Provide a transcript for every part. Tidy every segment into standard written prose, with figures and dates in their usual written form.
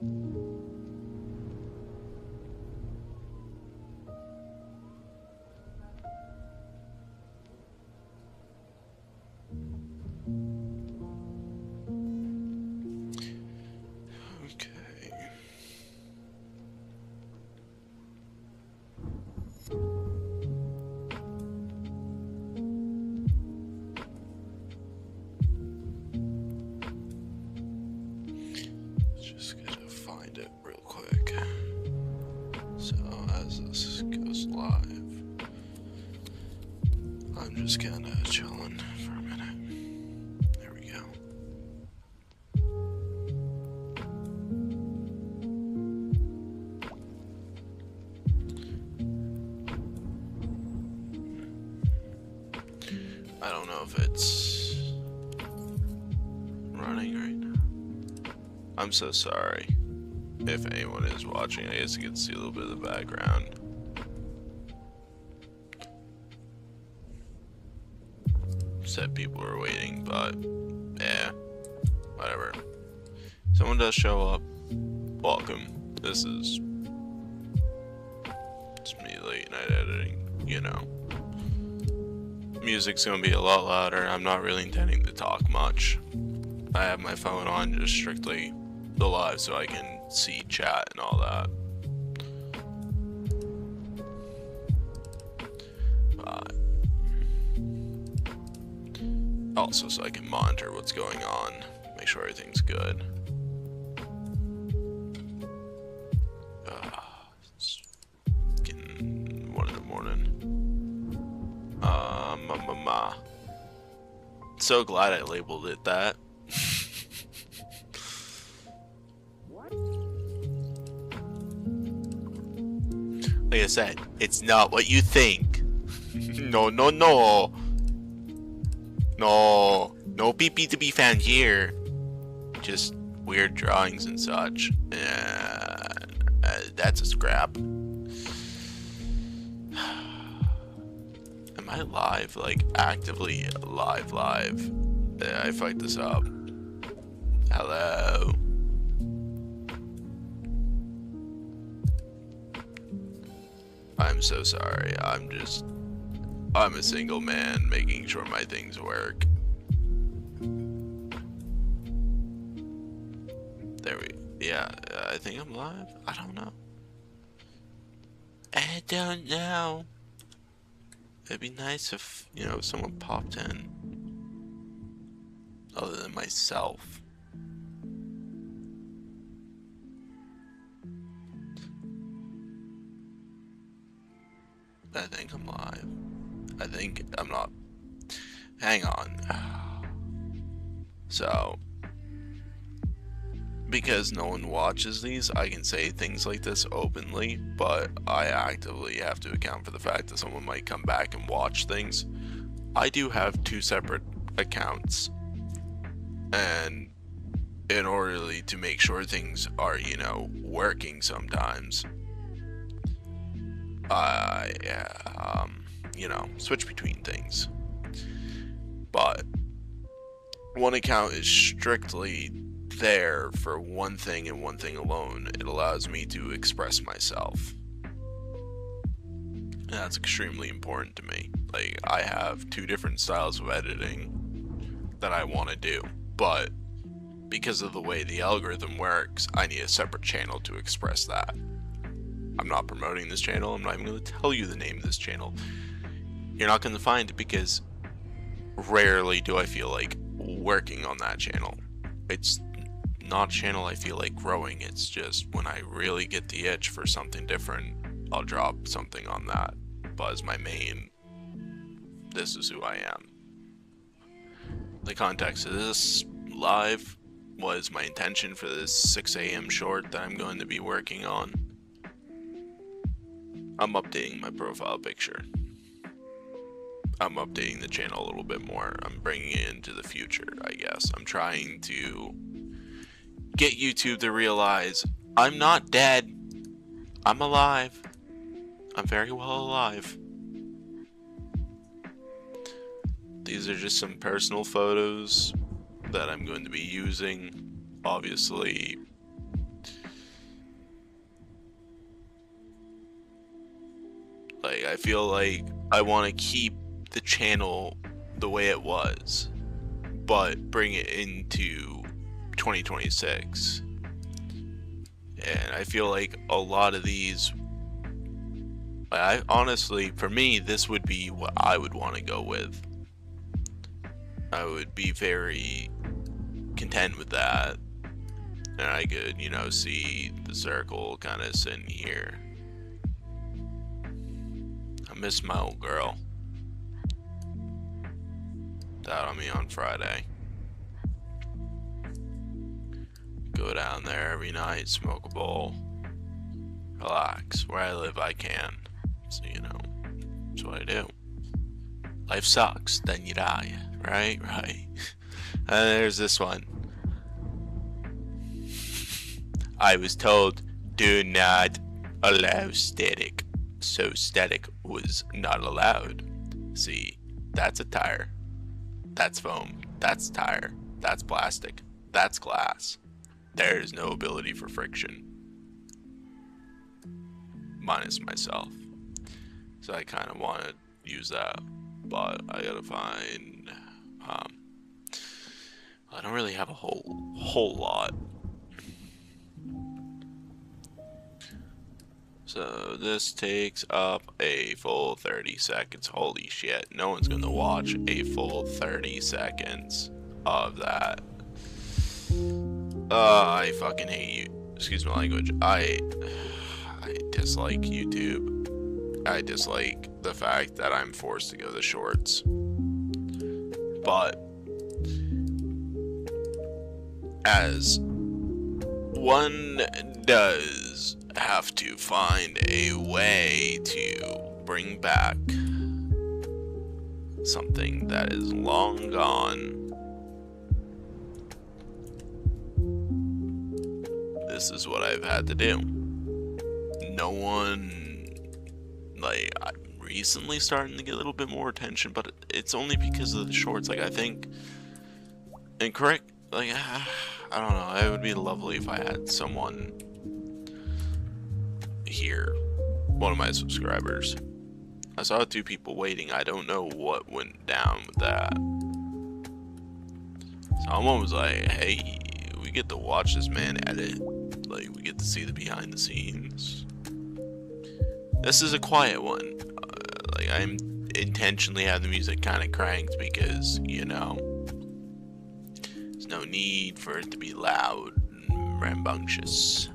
Okay. Just gotta find it real quick. So as this goes live, I'm just kinda chilling for a minute. There we go. I don't know if it's running right now. I'm so sorry if anyone is watching. I guess you can see a little bit of the background. Said people were waiting, but yeah, whatever. Someone does show up. Welcome. It's me late night editing, you know. Music's gonna be a lot louder. I'm not really intending to talk much. I have my phone on just strictly the live so I can see chat and all that. Also so I can monitor what's going on, make sure everything's good. It's getting 1 in the morning. So glad I labeled it that. Like I said, it's not what you think. No, no, no. No, no PP to be found here. Just weird drawings and such. That's a scrap. Am I live? Like, actively live? Yeah, I fucked this up. Hello? I'm so sorry. I'm a single man making sure my things work. Yeah, I think I'm live. I don't know. I don't know. It'd be nice if, you know, someone popped in. Other than myself. I think I'm live. I think I'm not. Hang on. So, because no one watches these, I can say things like this openly, but I actively have to account for the fact that someone might come back and watch things. I do have 2 separate accounts, and in order to make sure things are, you know, working sometimes, I, you know, switch between things. But one account is strictly there for one thing and one thing alone. It allows me to express myself. And that's extremely important to me. Like, I have 2 different styles of editing that I want to do, but because of the way the algorithm works, I need a separate channel to express that. I'm not promoting this channel. I'm not even going to tell you the name of this channel. You're not going to find it because rarely do I feel like working on that channel. It's not a channel I feel like growing. It's just when I really get the itch for something different, I'll drop something on that. But as my main, this is who I am. The context of this live was my intention for this 6 a.m. short that I'm going to be working on. I'm updating my profile picture. I'm updating the channel a little bit more. I'm bringing it into the future, I guess. I'm trying to get YouTube to realize I'm not dead. I'm alive. I'm very well alive. These are just some personal photos that I'm going to be using. Obviously, feel like I want to keep the channel the way it was, but bring it into 2026. And I feel like a lot of these, I honestly, for me, this would be what I would want to go with. I would be very content with that. And I could, you know, see the circle kind of sitting here. I miss my old girl. Died on me on Friday. Go down there every night, smoke a bowl, relax. Where I live, I can. So, you know, that's what I do. Life sucks, then you die. Right? Right. And there's this one. I was told, do not allow static. So static was not allowed. See, that's a tire. That's foam. That's tire. That's plastic. That's glass. There is no ability for friction. Minus myself. So I kind of want to use that. But I gotta find... I don't really have a whole lot. So this takes up a full 30 seconds. Holy shit. No one's gonna watch a full 30 seconds of that. I fucking hate you. Excuse my language. I dislike YouTube. I dislike the fact that I'm forced to go to shorts. But as one does have to find a way to bring back something that is long gone, this is what I've had to do. No one, like, I'm recently starting to get a little bit more attention, but it's only because of the shorts. Like, I think, and correct, like, I don't know, it would be lovely if I had someone here, one of my subscribers. I saw 2 people waiting. I don't know what went down with that. Someone was like, hey, we get to watch this man edit. Like, we get to see the behind the scenes. This is a quiet one. Like, I'm intentionally have the music kind of cranked because, you know, there's no need for it to be loud and rambunctious.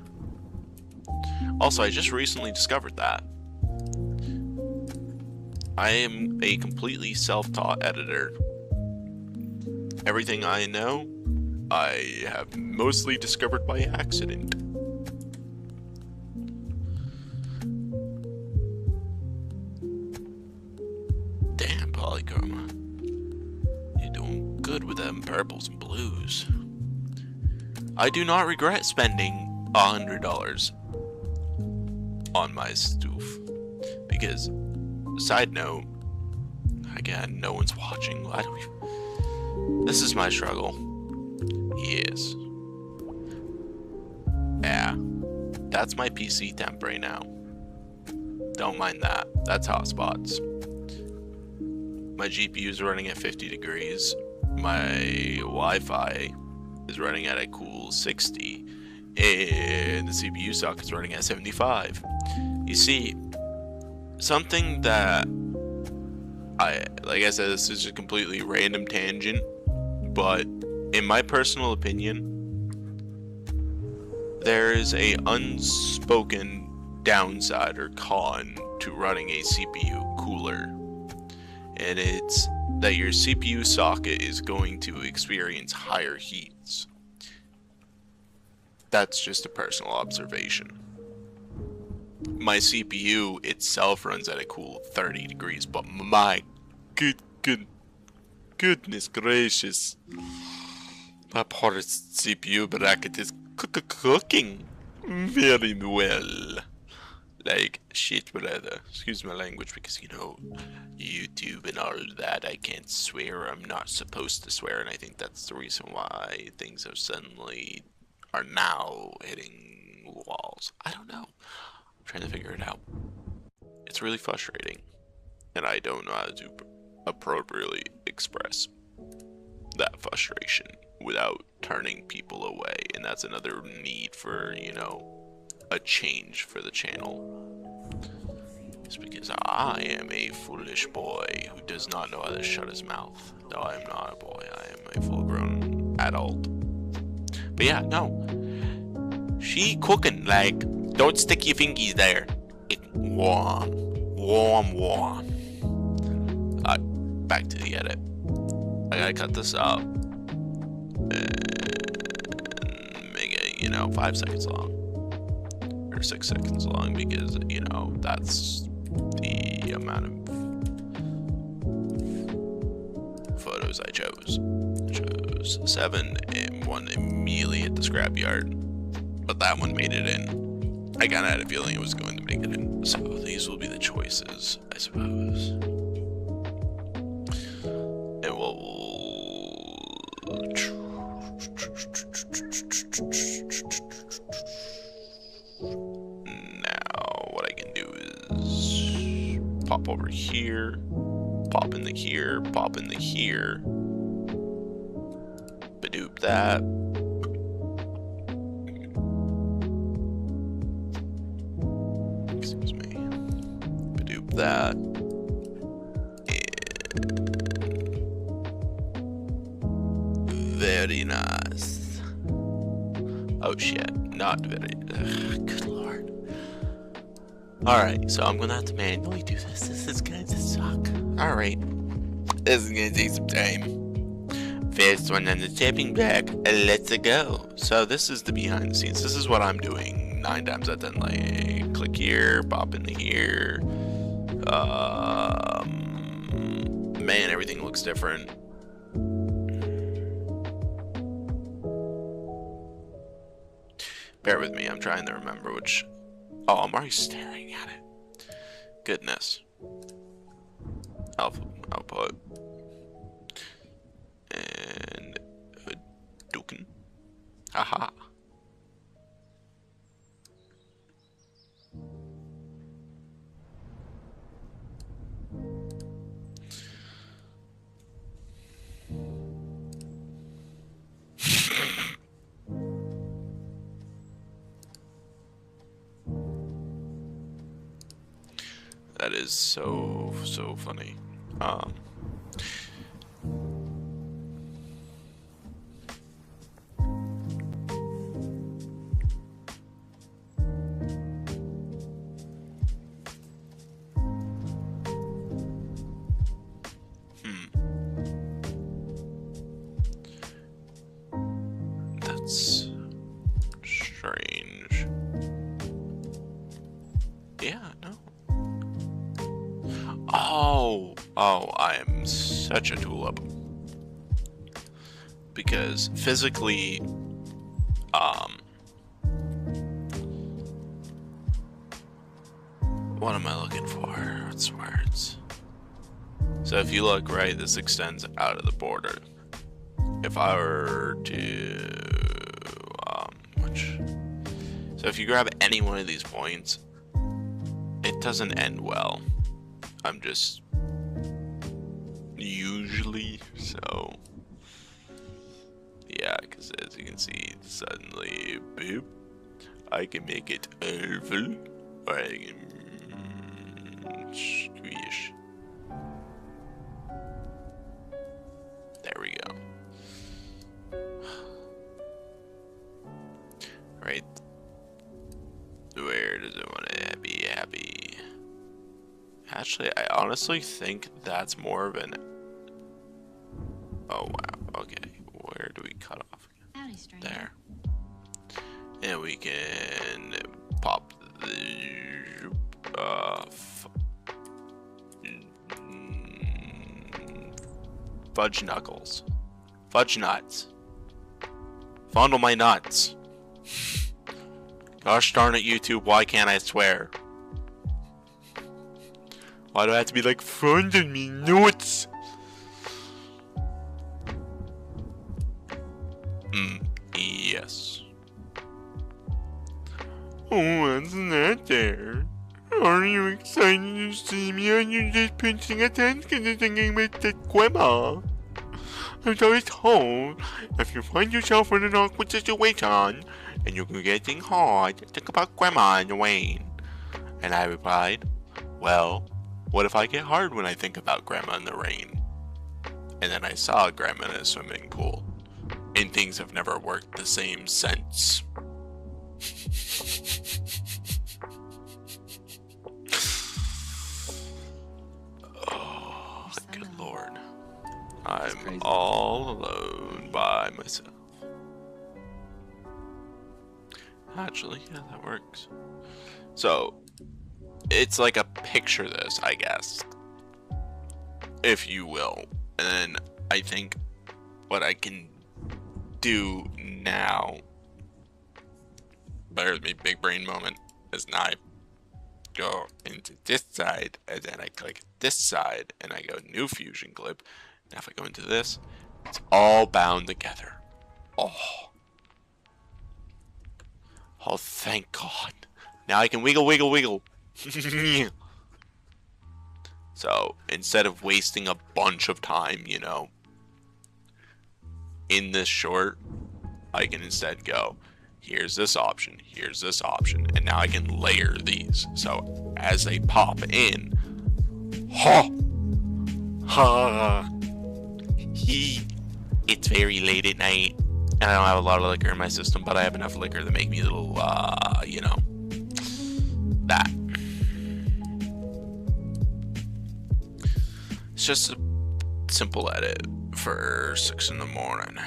Also, I just recently discovered that I am a completely self-taught editor. Everything I know, I have mostly discovered by accident. Damn, Polychroma. You're doing good with them purples and blues. I do not regret spending $100 on my stoof. Because, side note, again, no one's watching. Why do we... This is my struggle. Yes. Yeah. That's my PC temp right now. Don't mind that. That's hotspots. My GPU is running at 50 degrees. My Wi-Fi is running at a cool 60. And the CPU socket is running at 75. You see, something that like I said, this is a completely random tangent, but in my personal opinion, there is a unspoken downside or con to running a CPU cooler, and it's that your CPU socket is going to experience higher heats. That's just a personal observation. My CPU itself runs at a cool 30 degrees, but my goodness gracious, my poor CPU bracket is cooking very well. Like shit, brother. Excuse my language, because, you know, YouTube and all of that, I can't swear. I'm not supposed to swear, and I think that's the reason why things are now hitting walls. I don't know. I'm trying to figure it out. It's really frustrating. and I don't know how to appropriately express that frustration without turning people away, and that's another need for, you know, a change for the channel. It's because I am a foolish boy who does not know how to shut his mouth. No, I am not a boy, I am a full-grown adult. But yeah, no. She cooking, like, don't stick your fingies there. It's warm. Warm, warm. Back to the edit. I gotta cut this up and make it, you know, 5 seconds long. Or 6 seconds long, because, you know, that's the amount of photos I chose. I chose 7, and one immediately hit the scrapyard. But that one made it in. I kinda had a feeling it was going to make it in. So these will be the choices, I suppose. And we'll... Now, what I can do is pop over here, pop into here, pop into here. Badoop that. Excuse me. Badoop that. Very nice. Oh shit, not very. Good lord. Alright, so I'm gonna have to manually do this. This is going to suck. Alright. This is gonna take some time. First one on the tapping back. Let's go. So this is the behind the scenes. This is what I'm doing 9 times out of 10. Like, click here, pop into here. Man, everything looks different. Bear with me, I'm trying to remember which... Oh, I'm already staring at it. Goodness. Output. And... Hadouken. Haha. That is so funny. That's strange. Yeah, no. Oh, I am such a tulip. Because physically, what am I looking for? What's words? So if you look, right, this extends out of the border. If I were to, so if you grab any one of these points, it doesn't end well. I'm just usually so yeah, because as you can see, suddenly boop, I can make it oval, or I can squish. There we go. Right, where does it want to be happy? Actually, I honestly think that's more of an... Oh, wow. Okay. Where do we cut off? Howdy, stranger. There. And we can pop the... Fudge knuckles. Fudge nuts. Fondle my nuts. Gosh darn it, YouTube. Why can't I swear? Why do I have to be like, fondle me nuts? Yes. Oh, what's that there? Are you excited to see me? Or you just pinching a tent because you're thinking about the grandma? I'm always told, if you find yourself in an awkward situation and you're getting hard, think about Grandma and Wayne. And I replied, well, what if I get hard when I think about Grandma in the rain? And then I saw Grandma in a swimming pool. And things have never worked the same since. Oh, good Lord. I'm all alone by myself. Actually, yeah, that works. So, it's like a picture this, I guess. If you will. And then I think what I can do now, bear with me, big brain moment, is now I go into this side, and then I click this side, and I go new fusion clip. Now if I go into this, it's all bound together. Oh, thank God. Now I can wiggle, wiggle, wiggle. So instead of wasting a bunch of time, you know, in this short, I can instead go, here's this option, and now I can layer these. So as they pop in, it's very late at night, and I don't have a lot of liquor in my system, but I have enough liquor to make me a little, you know, that. It's just a simple edit for 6 in the morning.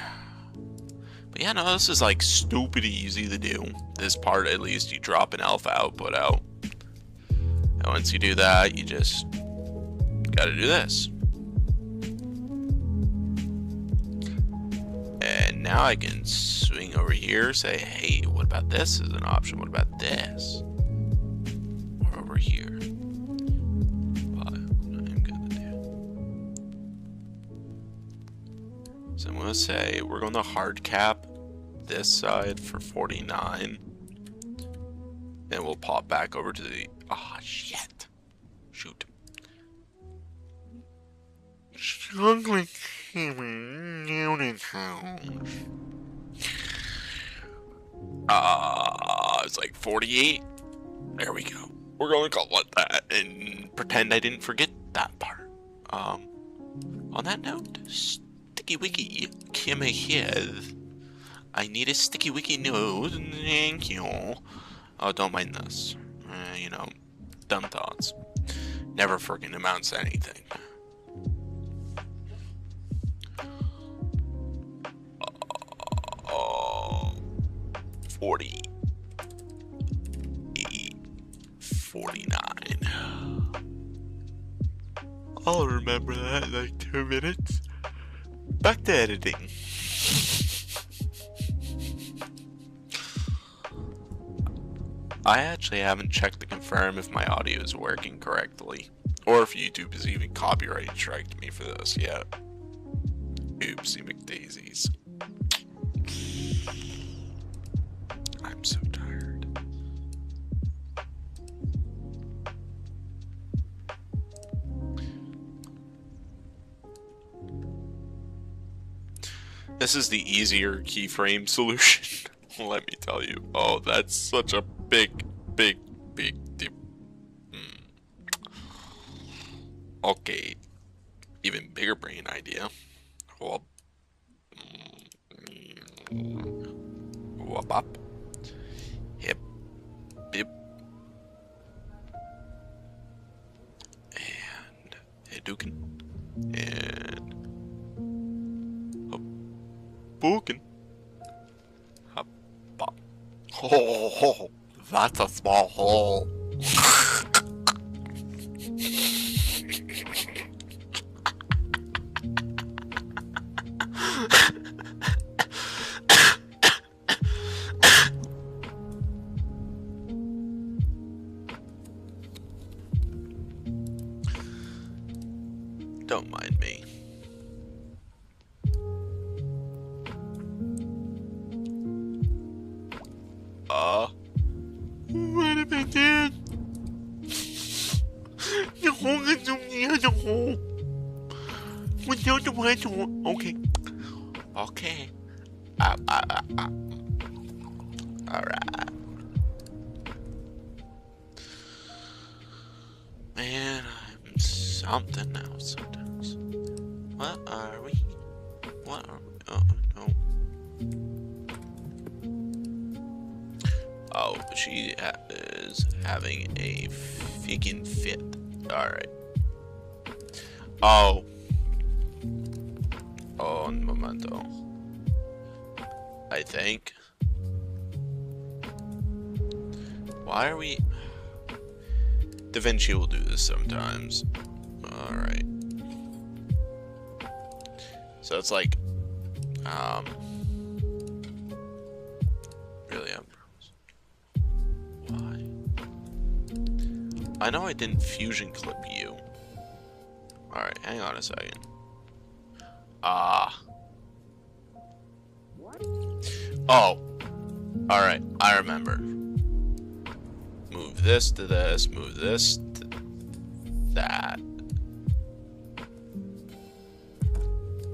But yeah, no, this is like stupid easy to do. This part, at least, you drop an alpha output out. And once you do that, you just gotta do this. And now I can swing over here, say, hey, what about this as an option? What about this? Or over here. But I'm gonna do. So I'm gonna say we're gonna hard cap this side for 49. And we'll pop back over to the shit. Shoot. Struggling unit house. It's like 48. There we go. We're gonna call it that and pretend I didn't forget that part. On that note, Sticky Wiki came ahead. I need a Sticky Wiki note. Thank you. Oh, don't mind this. You know, dumb thoughts. Never freaking amounts to anything. 40. 49. I'll remember that in like 2 minutes. Back to editing. I actually haven't checked to confirm if my audio is working correctly, or if YouTube has even copyright striked me for this yet. Oopsie McDaisies. I'm so tired. This is the easier keyframe solution. Let me tell you. Oh, that's such a big deep. Okay. Even bigger brain idea. Whoop. Whoop up. Hip. Bip. And Hadouken. And Bookin. Hop. Bop. Oh, that's a small hole. Don't mind me. What if I did? Okay. Okay. Alright. Man, I'm something now sometimes. What are we? What are we? Oh, no. Oh, she is having a freaking fit. Alright. Oh. Oh, un momento. I think. Why are we... Da Vinci will do this sometimes. Alright. So it's like... Really, why? I know I didn't fusion clip you. Alright, hang on a second. Oh. Alright, I remember. Move this to this, move this to that.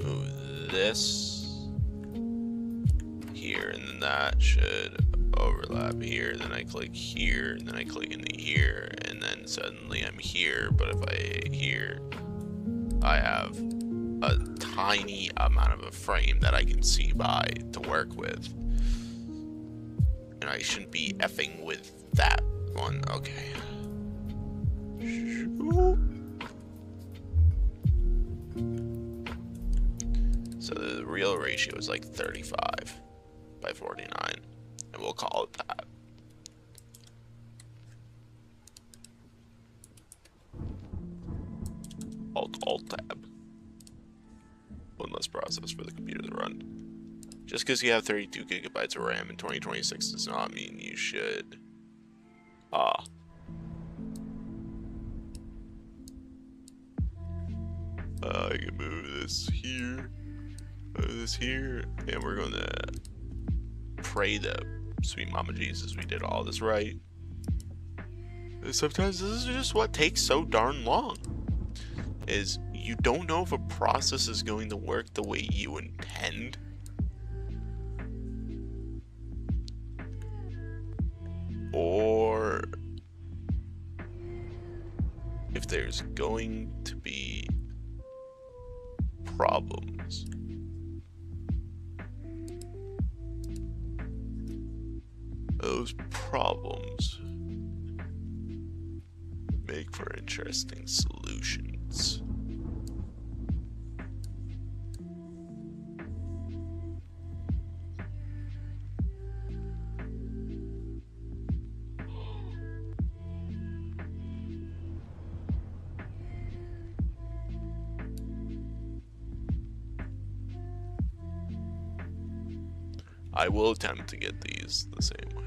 Move this here, and then that should overlap here. Then I click here, and then I click into here, and then suddenly I'm here. But if I hit here, I have a tiny amount of a frame that I can see by to work with. And I shouldn't be effing with that one. Okay. So the real ratio is like 35/49, and we'll call it that. Alt tab. One less process for the computer to run. Just because you have 32 gigabytes of RAM in 2026 does not mean you should. I can move this here, and we're gonna pray to sweet Mama Jesus we did all this right. And sometimes this is just what takes so darn long. Is you don't know if a process is going to work the way you intend. Or if there's going to be problems. Those problems make for interesting solutions. I will attempt to get these the same way.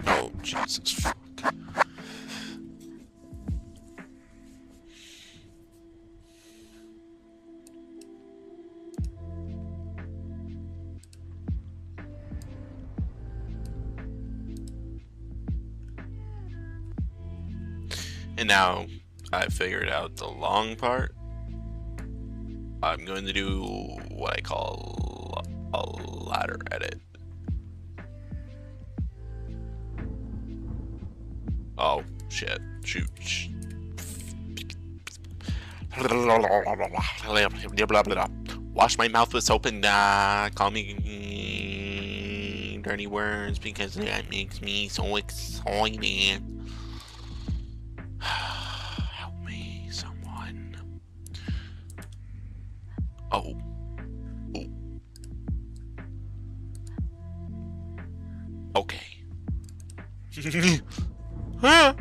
Oh, Jesus fuck. And now I figured out the long part. I'm going to do what I call a ladder edit. Oh, shit. Shoot. Wash my mouth with soap and call me dirty words because that makes me so excited. Help me, someone. Oh. Oh. Huh?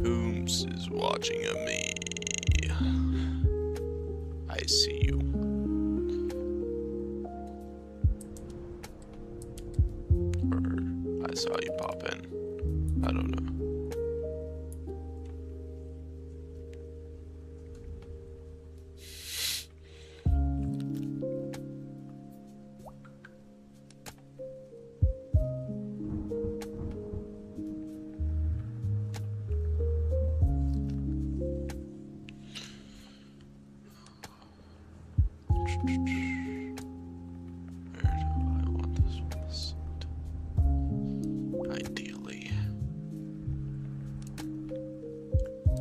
Whom's is watching a me? I see you. Or I saw you pop in. I don't know. Where do I want this one to sit? Ideally.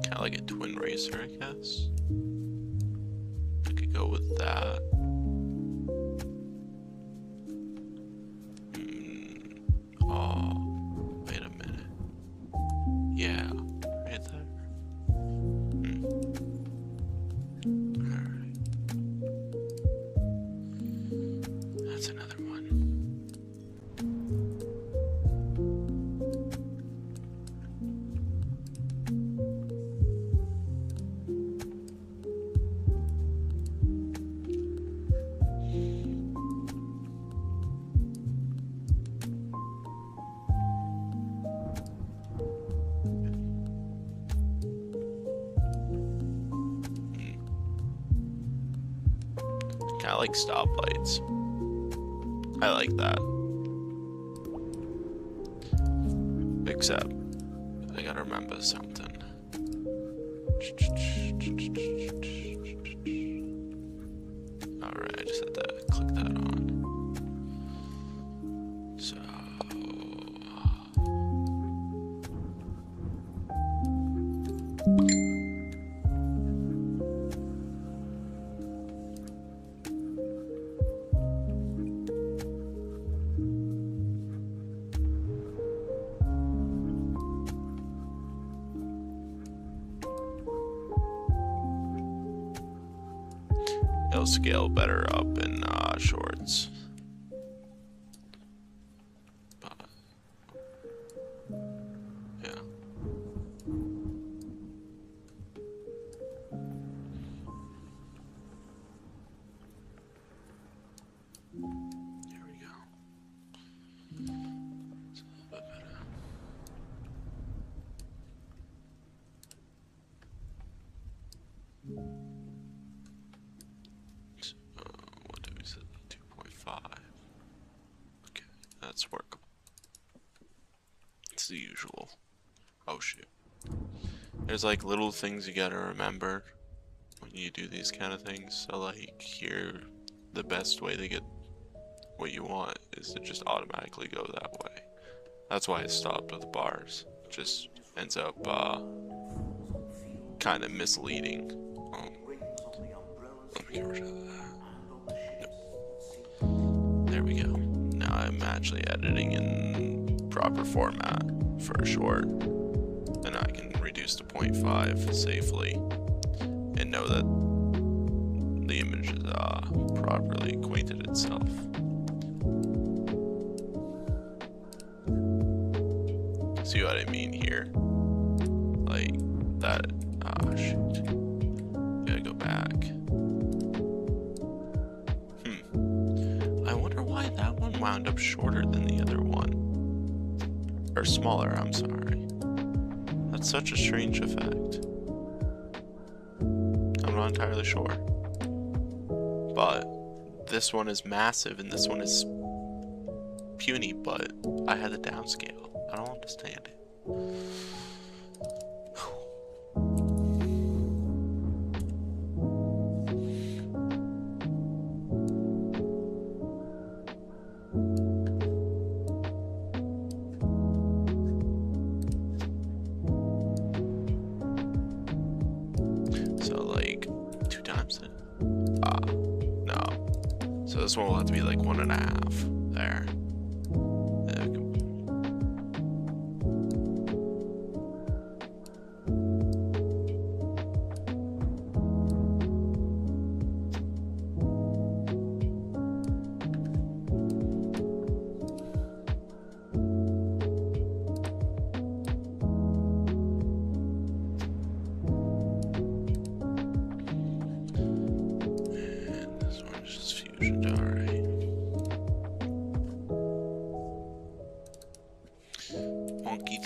Kind of like a twin racer, I guess. I could go with that. Oh, wait a minute. Yeah, right there. Alright. That's another one. Kind of like stoplights. I like that. Except, I gotta remember something. Alright, I just had to click that on. So... it'll scale better up in shorts. But, yeah. Here we go. It's a little bit better. What did we set? 2.5. Okay, that's workable. It's the usual. Oh shoot. There's like little things you gotta remember when you do these kind of things. So like here, the best way to get what you want is to just automatically go that way. That's why I stopped with bars. It just ends up kind of misleading. Let me get rid of that. Nope. There we go. Now I'm actually editing in proper format for a short, and I can reduce to 0.5 safely and know that the image is properly acquainted itself. See what I mean here? Like that. Ah, shoot. Gotta go back. I wonder why that one wound wound up shorter than the other one. Or smaller, I'm sorry. That's such a strange effect. I'm not entirely sure. But this one is massive and this one is puny, but I had the downscale. I don't understand it. This one will have to be like 1.5 there.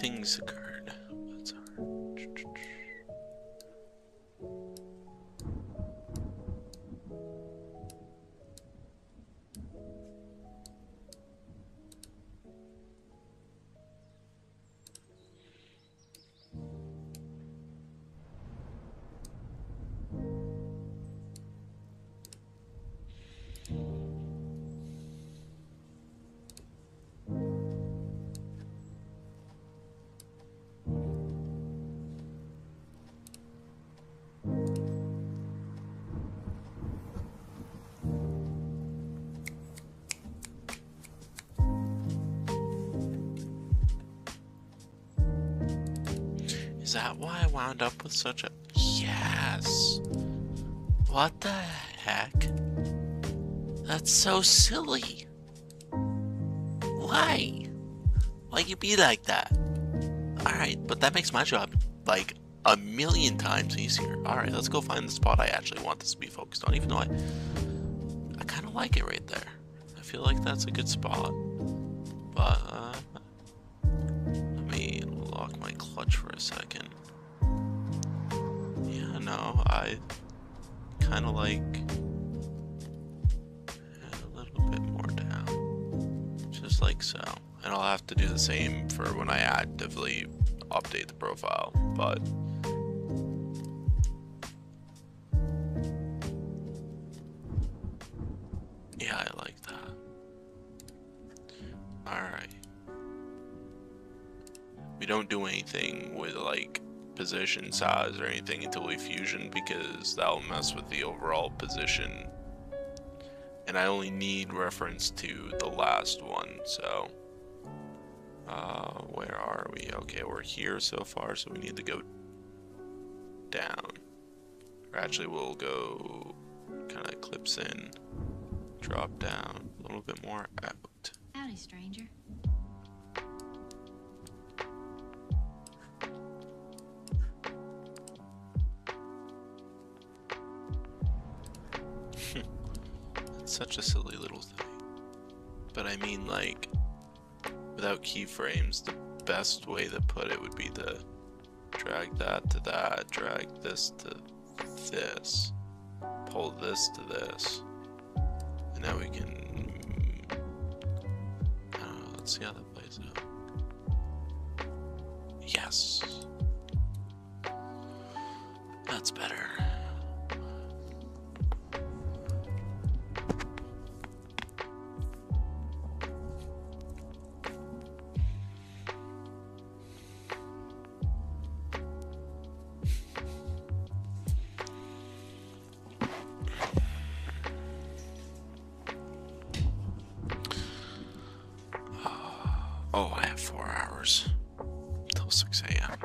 Things occurred. That's Is that why I wound up with such a... Yes! What the heck? That's so silly! Why? Why you be like that? Alright, but that makes my job, like, 1,000,000 times easier. Alright, let's go find the spot I actually want this to be focused on, even though I kind of like it right there. I feel like that's a good spot. But, let me lock my clutch for a second. Yeah, no, I kind of like a little bit more down. Just like so. And I'll have to do the same for when I actively update the profile, but yeah, I like that. Alright. We don't do anything with like position size or anything until we fusion, because that'll mess with the overall position. And I only need reference to the last one, so where are we? Okay, we're here so far, so we need to go down. Or actually, we'll go kind of clips in, drop down a little bit more out. Howdy, stranger. It's such a silly little thing. But I mean, like, without keyframes, the best way to put it would be to drag that to that, drag this to this, pull this to this, and now we can, I don't know, let's see how that plays out. Yes. That's better. Oh, I have 4 hours till 6 a.m.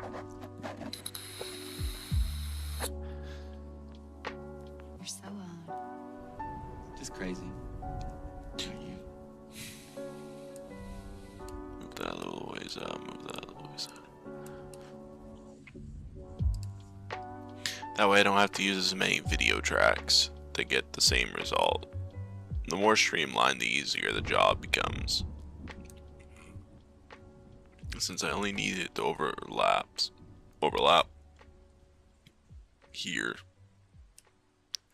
You're so odd. Just crazy. Move that a little ways out, move that a little ways out. That way I don't have to use as many video tracks to get the same result. The more streamlined, the easier the job becomes. Since I only need it to overlap here,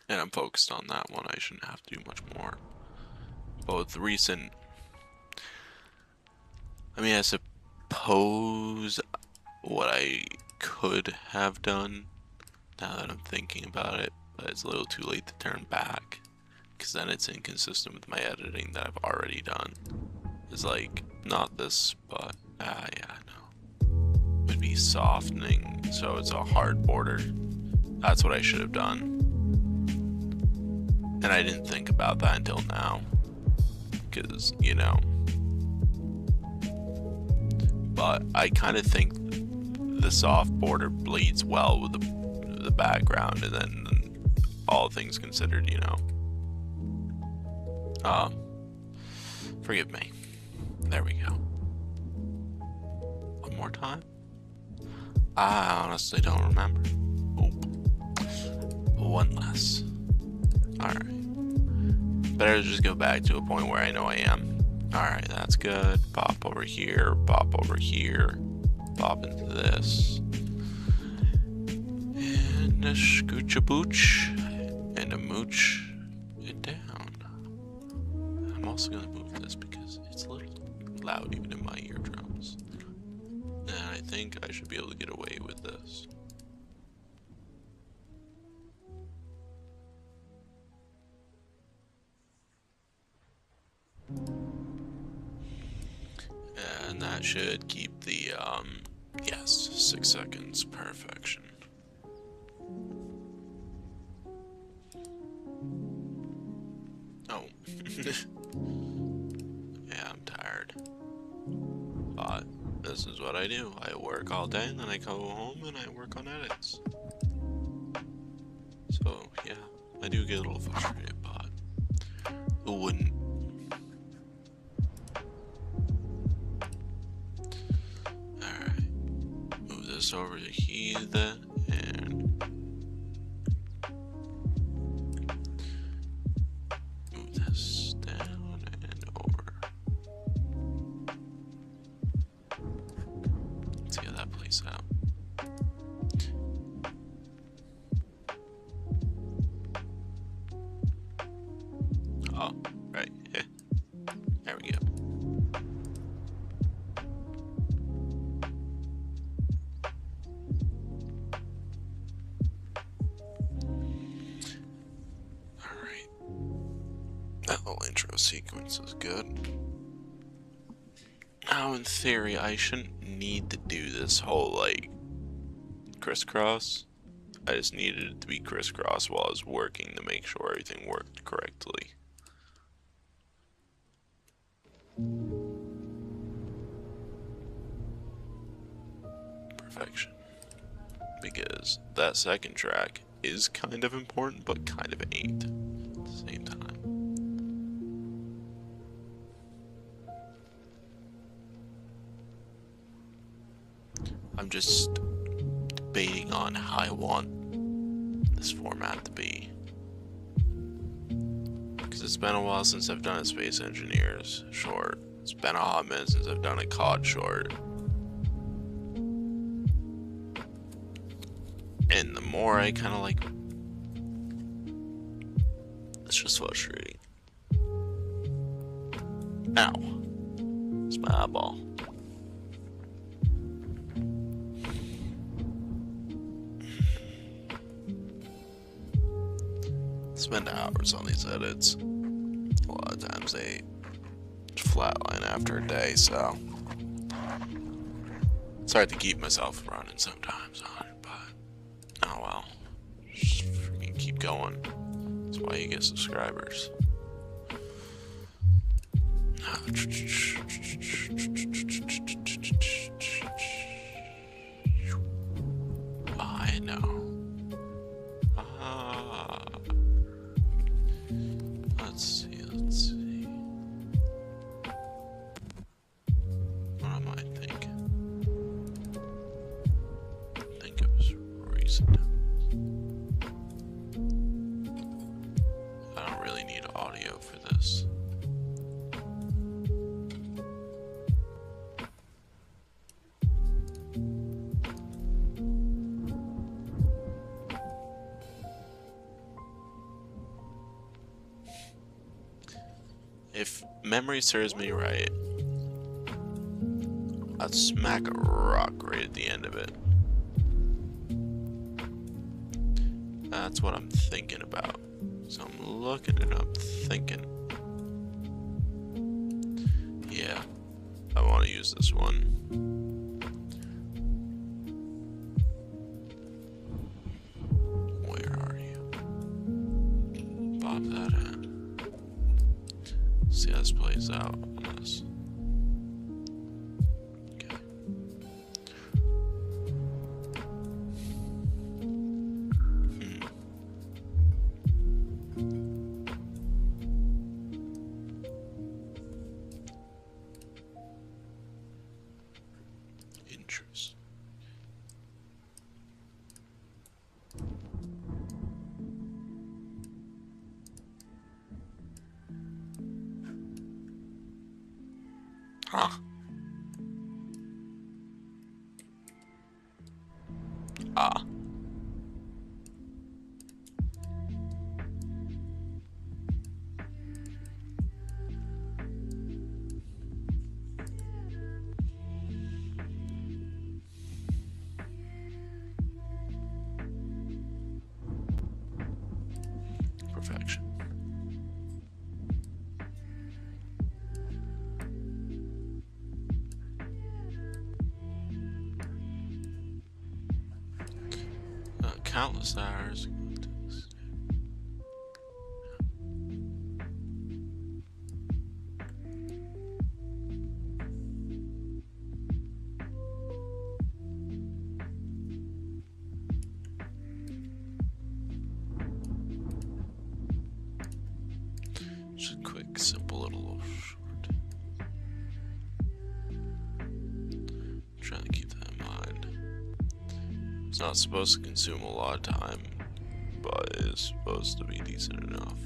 and I'm focused on that one, I shouldn't have to do much more. But with the recent, I mean, I suppose what I could have done, now that I'm thinking about it, but it's a little too late to turn back, because then it's inconsistent with my editing that I've already done. It's like, not this, but, yeah, no. Would be softening, so it's a hard border. That's what I should have done. And I didn't think about that until now. Because, you know. But I kind of think the soft border bleeds well with the background, and then all things considered, you know. Forgive me. There we go. One more time? I honestly don't remember. Oop. One less. Alright. Better just go back to a point where I know I am. Alright, that's good. Pop over here, pop over here, pop into this. And a scooch a booch, and a mooch it down. I'm also gonna move this because it's a little loud even in my eardrums. And I think I should be able to get away with this. And that should keep the, yes, 6 seconds, perfection. Oh. Yeah, I'm tired. But this is what I do. I work all day and then I go home and I work on edits. So, yeah, I do get a little frustrated, but who wouldn't? Over to here then, and move this down and over. Let's get that place out. Oh, right, yeah. There we go. Intro sequence is good. Now, in theory, I shouldn't need to do this whole, like, crisscross. I just needed it to be crisscross while I was working to make sure everything worked correctly. Perfection. Because that second track is kind of important, but kind of ain't at the same time. I'm just debating on how I want this format to be. Because it's been a while since I've done a Space Engineers short. It's been a hot minute since I've done a COD short. And the more I kind of like... It's just frustrating. Ow. It's my eyeball. Spend hours on these edits. A lot of times they flatline after a day, so it's hard to keep myself running sometimes on it, but oh well. Just freaking keep going. That's why you get subscribers. I know. Let's see. What am I thinking? I think it was recent. I don't really need audio for this. If memory serves me right, I'd smack a rock right at the end of it. That's what I'm thinking about. So I'm looking and I'm thinking. Yeah, I want to use this one. Where are you? Pop that in. See how this plays out on this. Okay. Interest. Huh. Ah. Perfection. Countless hours. Just a quick, simple little short. Trying to keep that in mind. It's not supposed to consume a lot of time, but it is supposed to be decent enough.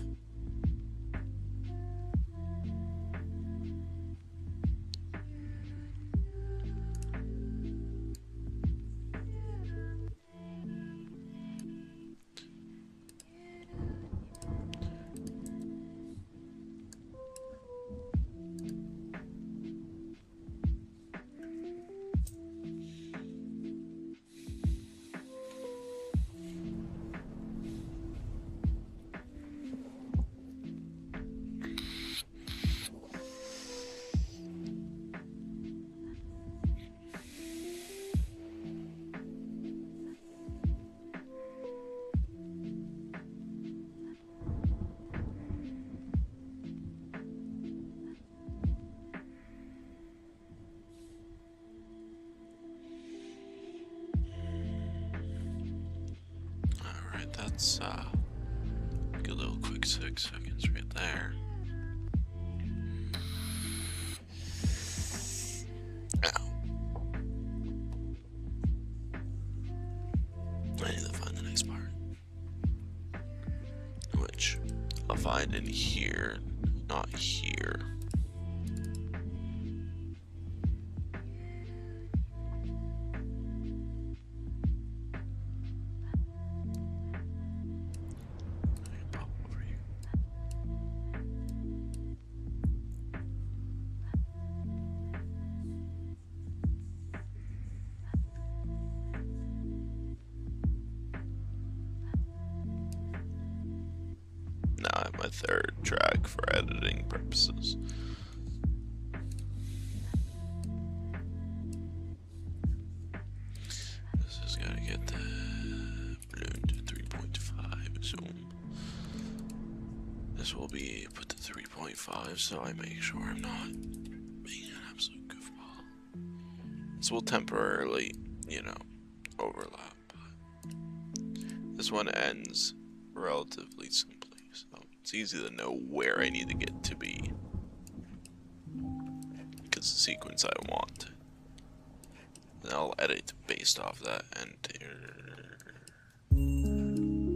Alright, that's a good little quick 6 seconds right there. Now, I need to find the next part, which I'll find in here, not here. Pop over here. Now I have my third track for editing purposes. This is gonna get the balloon to 3.5 zoom. This will be put to 3.5 so I make sure I'm not being an absolute goofball. This will temporarily, overlap. But this one ends relatively simply, so it's easy to know where I need to get to be. Because the sequence I want. And I'll edit based off that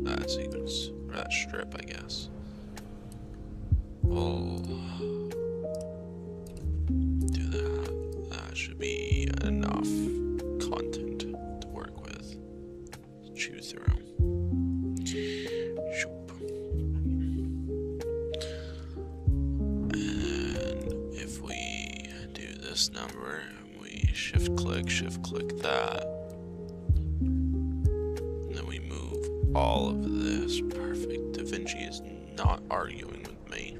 that sequence, or that strip, I guess. We'll do that. That should be enough content to work with. Chew through. Shoop. And click, shift click that. And then we move all of this. Perfect. DaVinci is not arguing with me.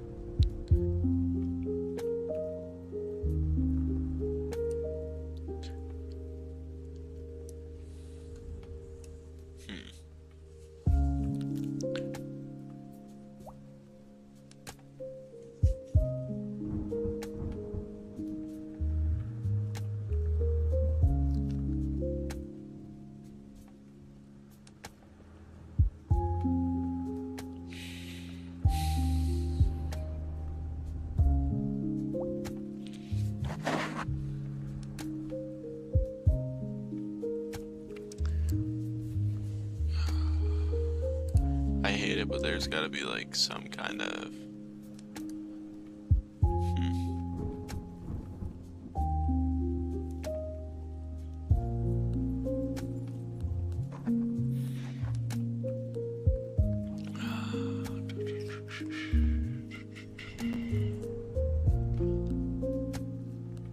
I hate it, but there's gotta be like some kind of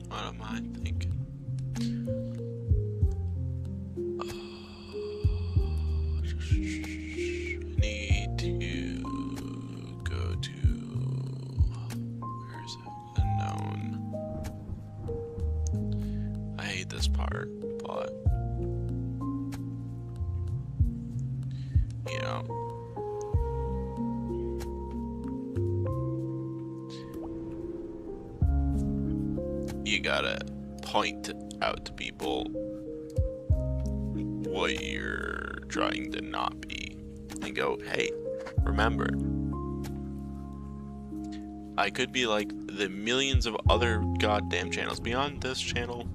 what am I thinking? Need to go to, where is it? Unknown. I hate this part, but you know, you gotta point out to people what you're trying to not be and go, hey, remember, I could be like the millions of other goddamn channels beyond this channel.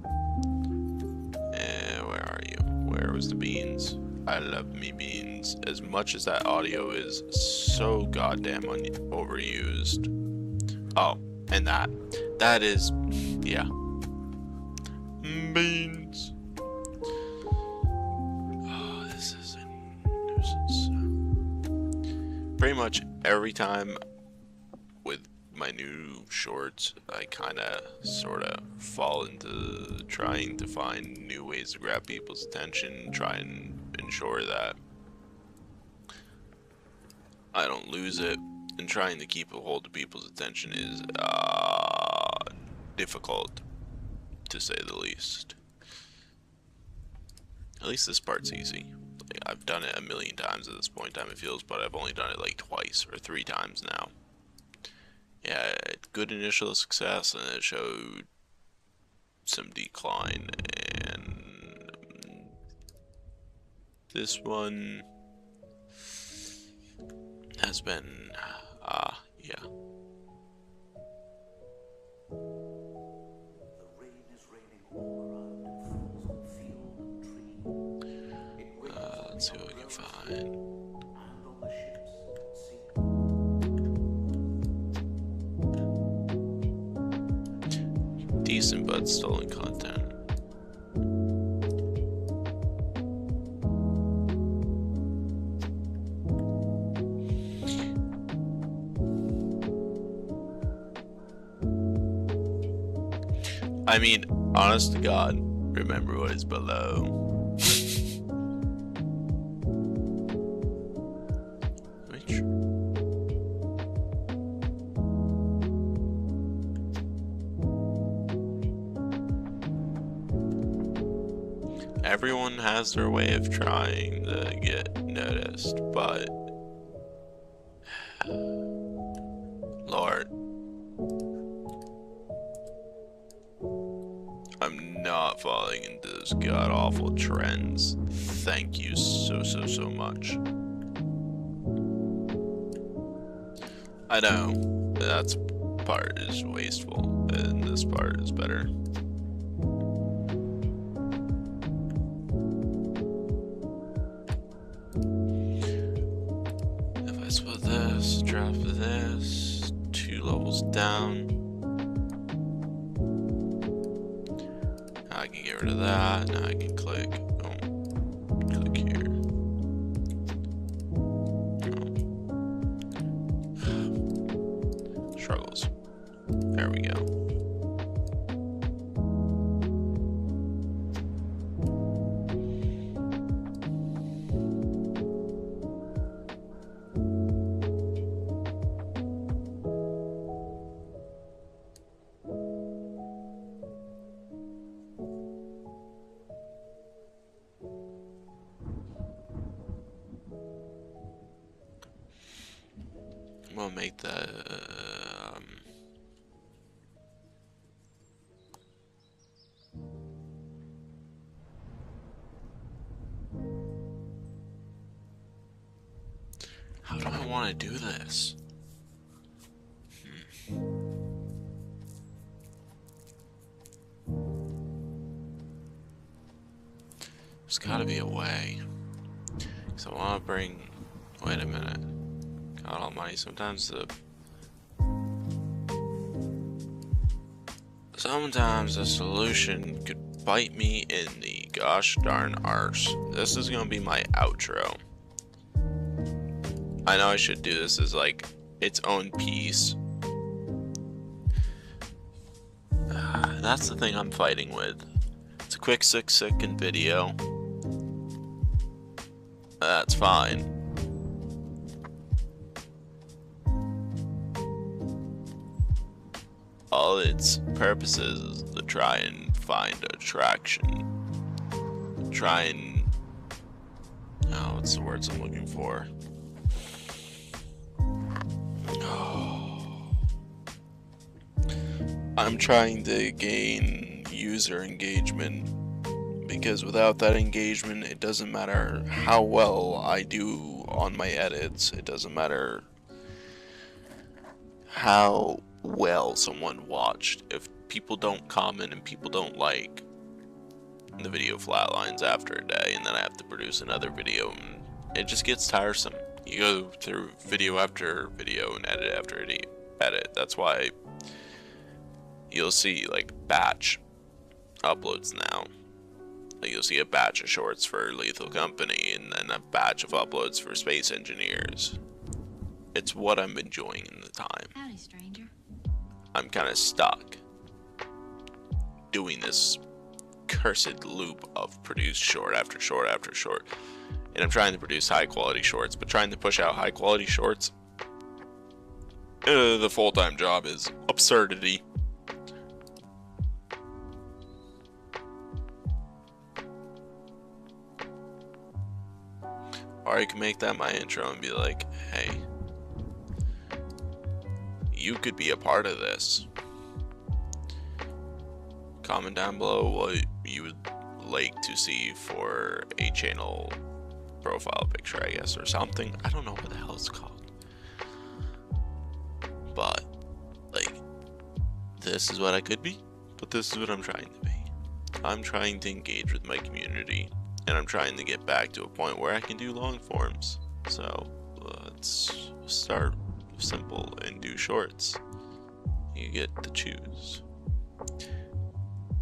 Where are you? Where was the beans? I love me beans. As much as that audio is so goddamn overused. Oh, and that is, yeah. Beans. Oh, this is a nuisance. Pretty much every time with my new shorts, I kinda sorta fall into trying to find new ways to grab people's attention, try and ensure that I don't lose it, and trying to keep a hold of people's attention is difficult, to say the least. At least this part's easy. Like, I've done it a million times at this point in time, it feels, but I've only done it like twice or 3 times now. Yeah, good initial success, and it showed some decline, and this one has been, yeah. Let's see what we can find. Decent but stolen content. I mean, honest to God, remember what is below. Everyone has their way of trying to get noticed, but Lord, I'm not falling into those god-awful trends. Thank you so much. I know that part is wasteful, and this part is better. If I split this, drop this, 2 levels down. I can get rid of that. Now I can click. Click here. Struggles. There we go. to make the how do I want to do this? There's gotta be a way. So I want to bring. Wait a minute. God almighty, sometimes the solution could bite me in the gosh darn arse. This is gonna be my outro. I know I should do this as like its own piece. That's the thing I'm fighting with. It's a quick 6-second video. That's fine. All its purpose is to try and find attraction. Try and... oh, what's the words I'm looking for? I'm trying to gain user engagement, because without that engagement, it doesn't matter how well I do on my edits. It doesn't matter how well someone watched. If people don't comment and people don't like, the video flatlines after a day, and then I have to produce another video, and it just gets tiresome. You go through video after video and edit after edit. That's why you'll see like batch uploads now. Like you'll see a batch of shorts for Lethal Company and then a batch of uploads for Space Engineers. It's what I'm enjoying in the time. Howdy, stranger. I'm kind of stuck doing this cursed loop of produce short after short after short. And I'm trying to produce high quality shorts, but trying to push out high quality shorts, the full-time job is absurdity. Or I can make that my intro and be like, hey, you could be a part of this. Comment down below what you would like to see for a channel profile picture, I guess, or something. I don't know what the hell it's called. But, like, this is what I could be, but this is what I'm trying to be. I'm trying to engage with my community, and I'm trying to get back to a point where I can do long forms. So, let's start simple and do shorts. You get to choose.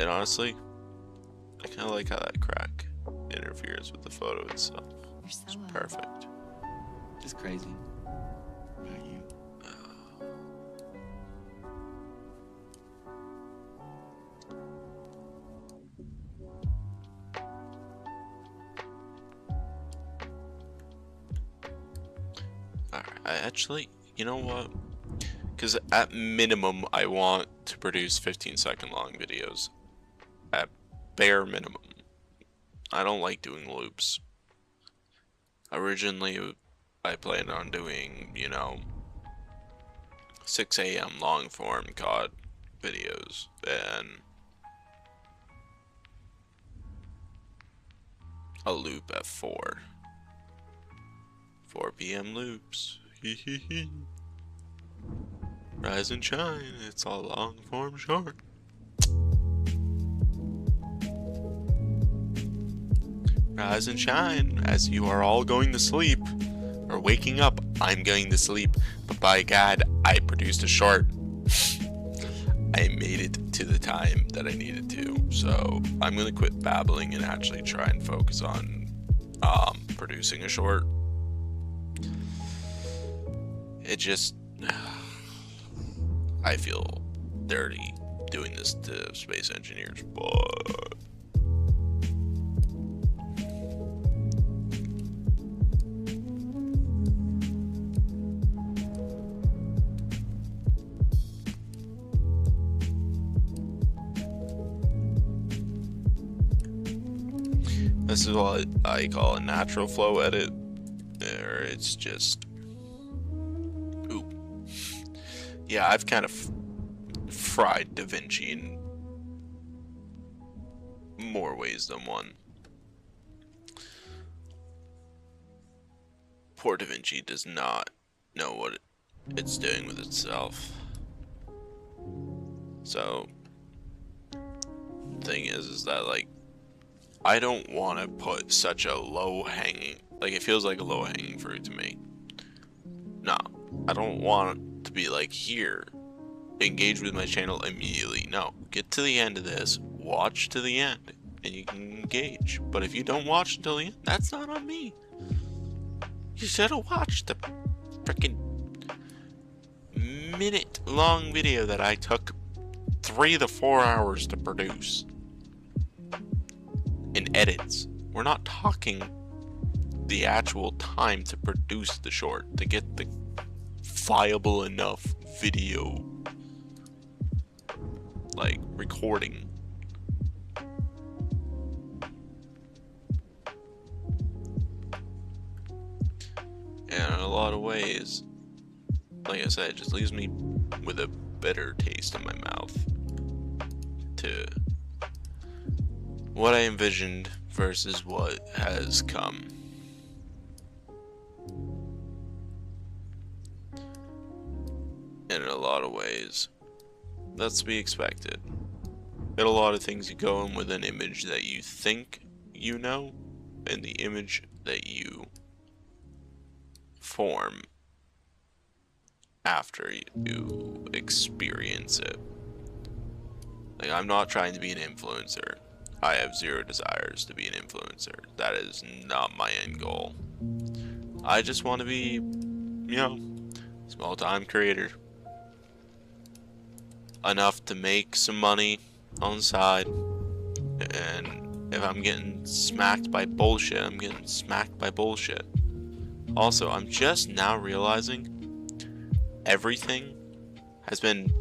And honestly, I kind of like how that crack interferes with the photo itself. You're so It's old. perfect. Just crazy. About you. Alright, I actually, you know what? Because at minimum, I want to produce 15-second long videos. At bare minimum. I don't like doing loops. Originally, I planned on doing, 6 a.m. long form COD videos, and a loop at 4 p.m. loops. Rise and shine, it's a long form short. Rise and shine as you are all going to sleep, or waking up. I'm going to sleep, but by God, I produced a short. I made it to the time that I needed to, so I'm gonna quit babbling and actually try and focus on producing a short. It just, I feel dirty doing this to Space Engineers, but this is what I call a natural flow edit, or it's just poop. yeah, I've kind of fried DaVinci in more ways than one. Poor DaVinci does not know what it's doing with itself. So, thing is that, like, I don't want to put such a low-hanging, like, it feels like a low-hanging fruit to me. No, I don't want it to be like, here, engage with my channel immediately. No, get to the end of this, watch to the end, and you can engage. But if you don't watch until the end, that's not on me. You should have watched the freaking minute-long video that I took 3 to 4 hours to produce. In edits. We're not talking the actual time to produce the short, to get the viable enough video, like, recording. And in a lot of ways, like I said, it just leaves me with a bitter taste in my mouth to what I envisioned versus what has come. And in a lot of ways, that's to be expected. In a lot of things, you go in with an image that you think you know, and the image that you form after you experience it. Like, I'm not trying to be an influencer. I have zero desires to be an influencer. That is not my end goal. I just want to be, you know, small-time creator. Enough to make some money on the side. And if I'm getting smacked by bullshit, I'm getting smacked by bullshit. Also, I'm just now realizing everything has been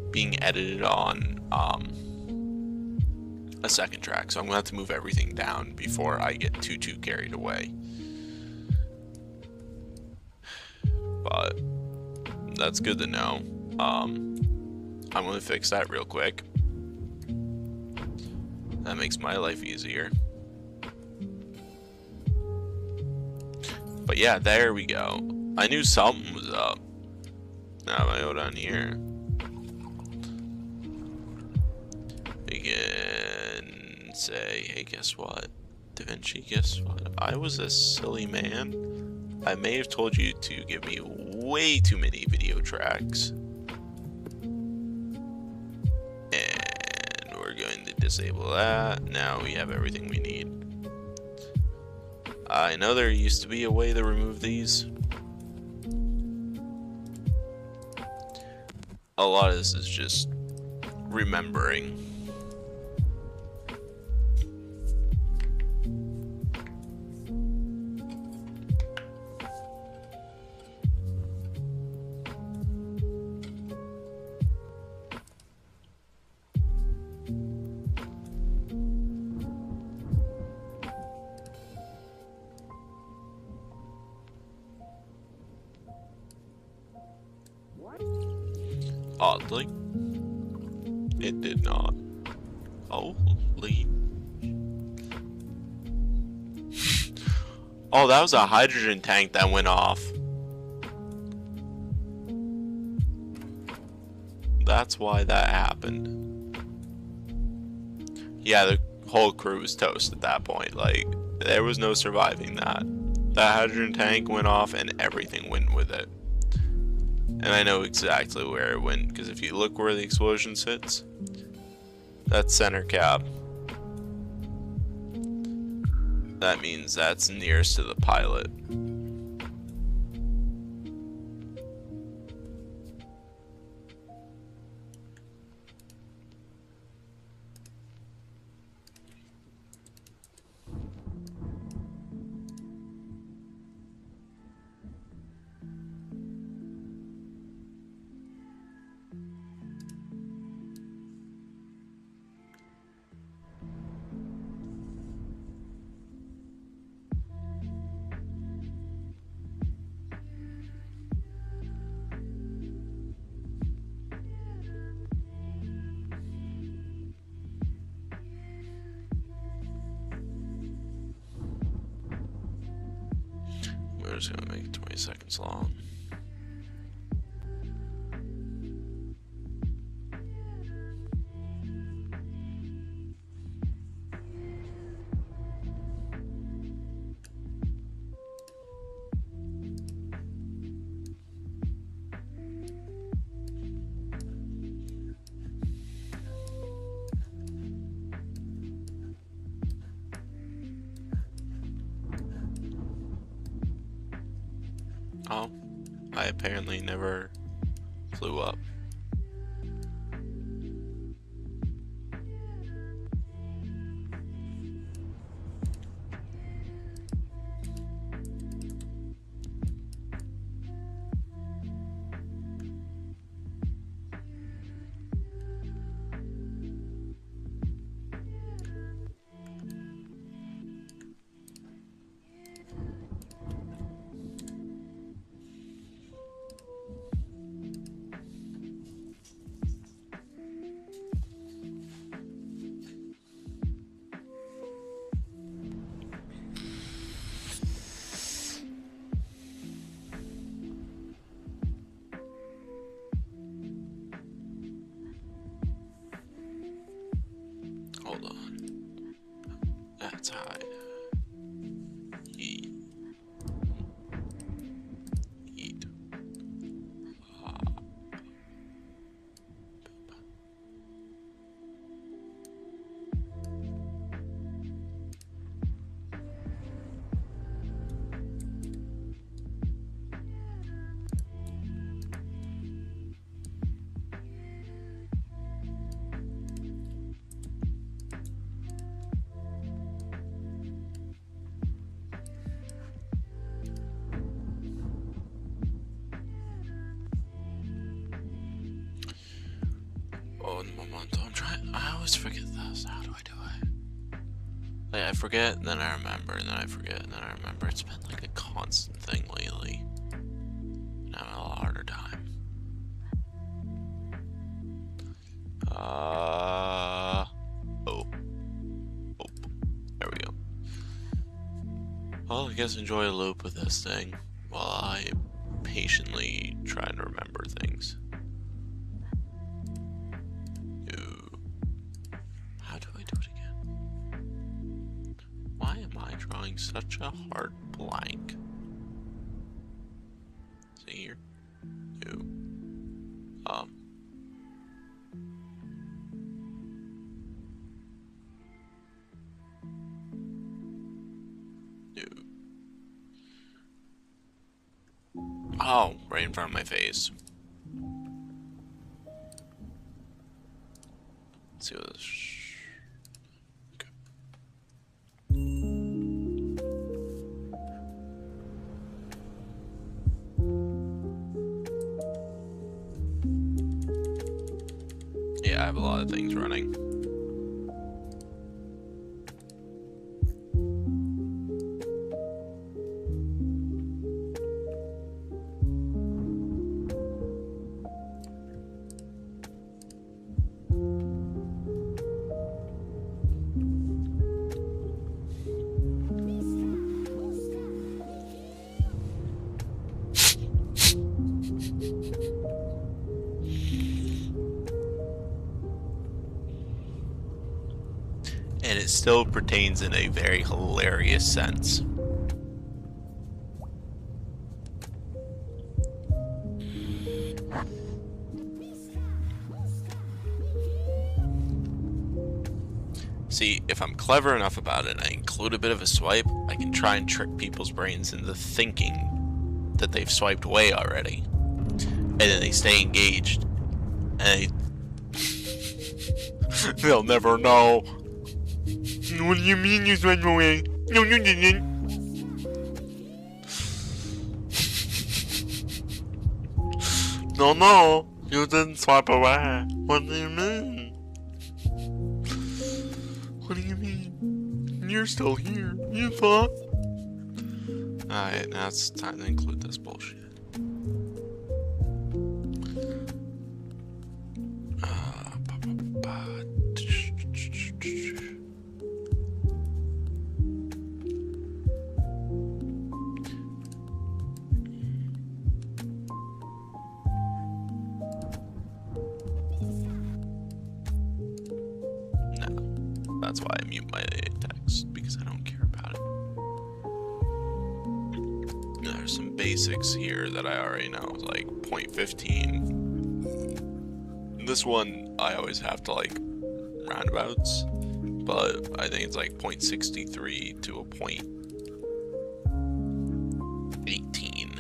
being edited on a second track, so I'm gonna have to move everything down before I get too carried away. But that's good to know. I'm gonna fix that real quick. That makes my life easier. But yeah, there we go. I knew something was up. Now if I go down here, we can say, hey, guess what? DaVinci, guess what? I was a silly man. I may have told you to give me way too many video tracks. And we're going to disable that. Now we have everything we need. I know there used to be a way to remove these. A lot of this is just remembering. Oddly, it did not. Holy. Oh, that was a hydrogen tank that went off. That's why that happened. Yeah, the whole crew was toast at that point. Like, there was no surviving that. That hydrogen tank went off and everything went with it. And I know exactly where it went, because if you look where the explosion sits, that's center cap. That means that's nearest to the pilot. just gonna make it 20 seconds long. Oh, I apparently never flew up. Hold on. That's high. Eat. Eat. Oh, in momento. I always forget this. How do I do it? Like, I forget, and then I remember, and then I forget, and then I remember. It's been like a constant thing lately. And I'm having a lot harder time. Oh. There we go. Well, I guess enjoy a loop with this thing while I patiently try and remember things. How do I do it again? Why am I drawing such a hard blank? See here? No. Oh, right in front of my face. Let's see what this. Okay. Yeah, I have a lot of things running. And it still pertains in a very hilarious sense. See, if I'm clever enough about it, I include a bit of a swipe, I can try and trick people's brains into thinking that they've swiped away already. And then they stay engaged. And they'll never know. What do you mean you swiped away? No, you didn't. No, you didn't swipe away. What do you mean? What do you mean? You're still here. You thought? Alright, now it's time to include this bullshit. That's why I mute my text, because I don't care about it. There's some basics here that I already know, like 0.15. This one I always have to like roundabouts, but I think it's like 0.63 to a 0.18,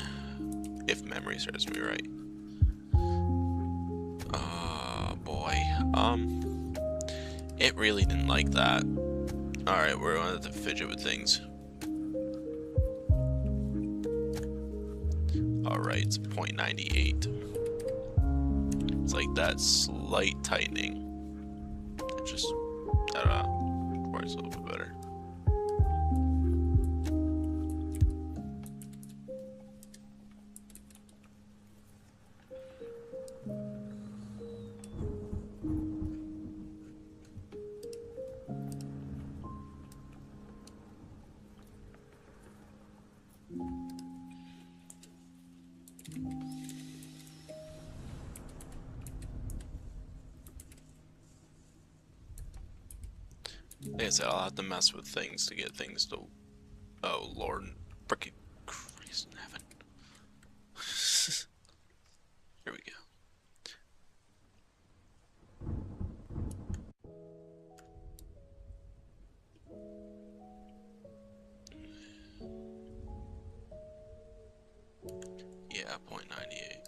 if memory serves me right. Boy, it really didn't like that. Alright, we're gonna have to fidget with things. Alright, it's 0.98. It's like that slight tightening. It just, works a little bit better. Like I said, I'll have to mess with things to get things to. Oh Lord, frickin' Christ in heaven! Here we go. Yeah, 0.98.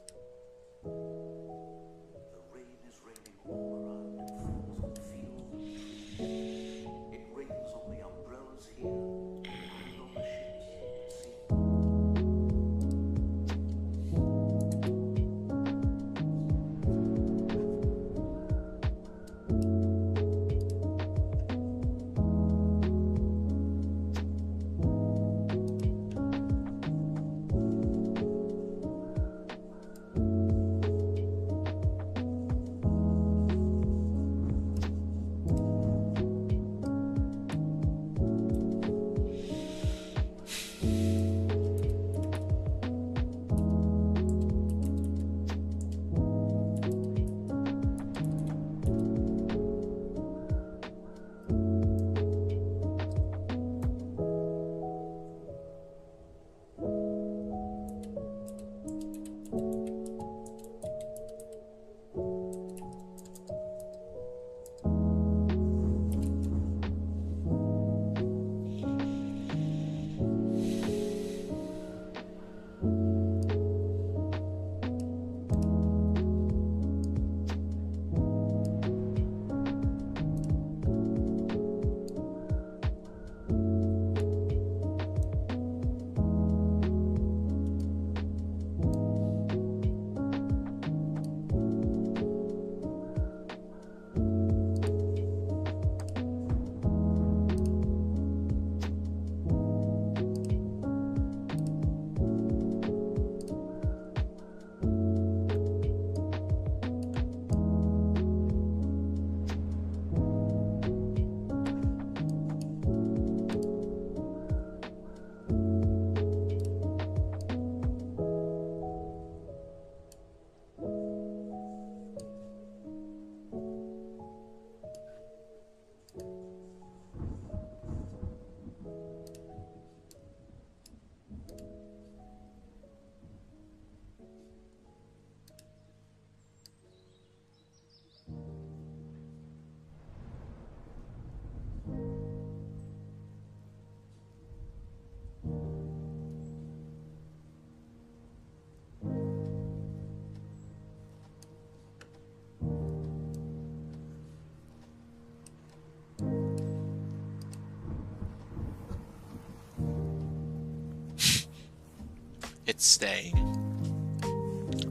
It's staying.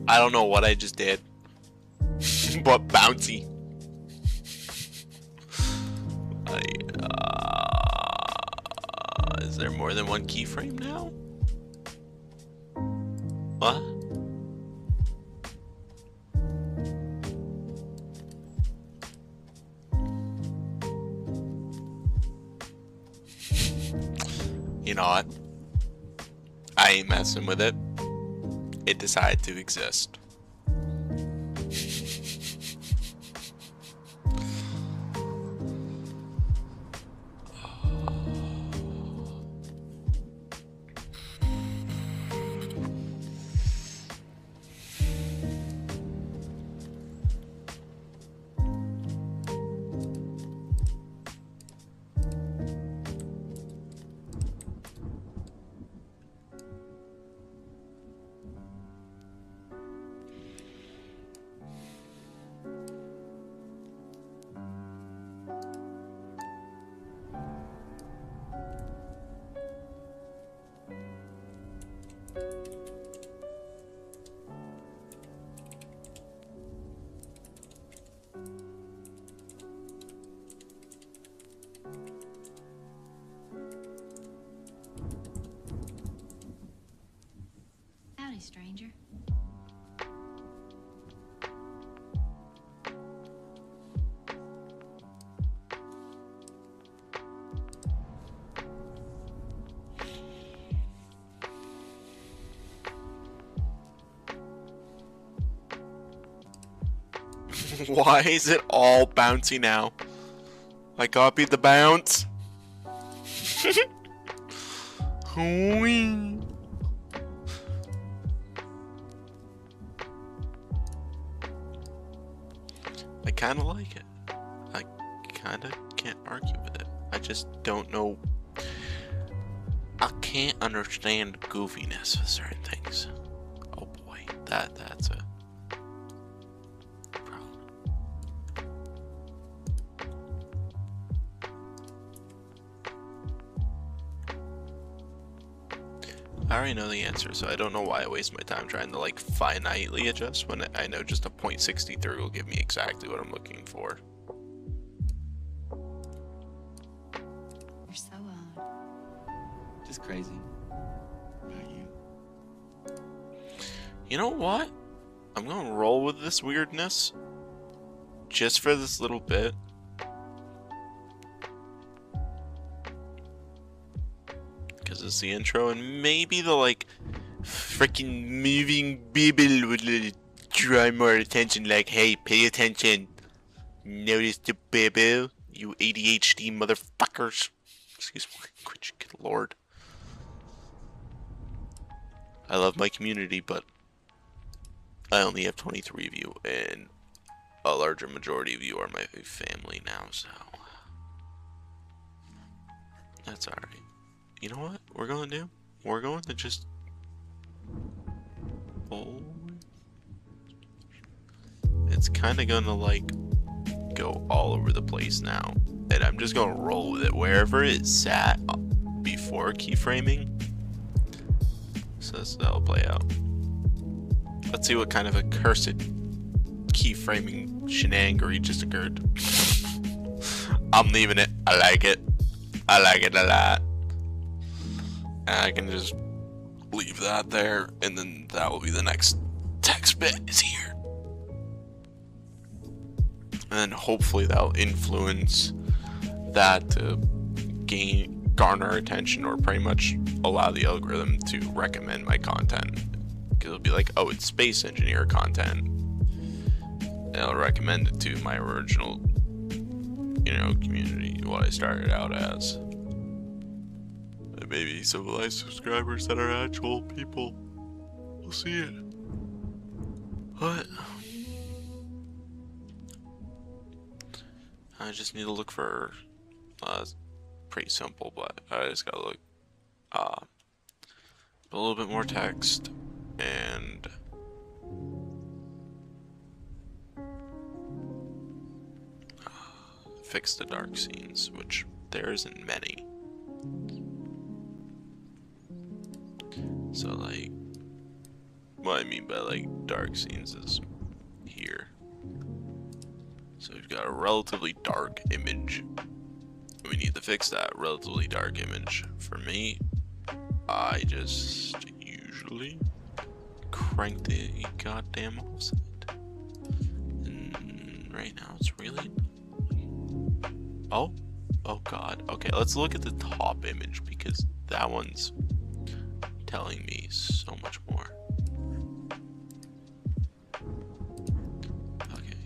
I don't know what I just did, but bouncy. Is there more than one keyframe now? What? You know what? I ain't messing with it. It decided to exist. stranger? Why is it all bouncy now? I copied the bounce. Whee. I kinda like it. I kinda can't argue with it. I just don't know. I can't understand the goofiness of certain things. Oh boy, that's a problem. I already know the answer, so I don't know why I waste my time trying to like finitely adjust when I know just a .63 will give me exactly what I'm looking for. You're so odd. Just crazy. About you. You know what? I'm gonna roll with this weirdness just for this little bit. Because it's the intro, and maybe the like freaking moving Bible would draw more attention. Like, hey, pay attention. Notice the Bible, you ADHD motherfuckers. Excuse my language, good lord. I love my community, but I only have 23 of you, and a larger majority of you are my family now, so that's alright. You know what we're gonna do? We're going to just... Oh. It's kind of gonna, like, go all over the place now. And I'm just gonna roll with it wherever it sat before keyframing. So that'll play out. Let's see what kind of a cursed keyframing shenanigans just occurred. I'm leaving it. I like it. I like it a lot. And I can just leave that there, and then that will be the next text bit is here. And then hopefully that'll influence that to garner attention, or pretty much allow the algorithm to recommend my content. Because it'll be like, oh, it's space engineer content. And it'll recommend it to my original, community, what I started out as. And maybe civilized subscribers that are actual people will see it. What? I just need to look for, pretty simple, but I just gotta look, a little bit more text, and fix the dark scenes, which there isn't many. So, like, what I mean by, like, dark scenes is here. So we've got a relatively dark image. We need to fix that relatively dark image. For me, I just usually crank the goddamn offset. And right now it's really... Oh god. Okay, let's look at the top image, because that one's telling me so much more. Okay,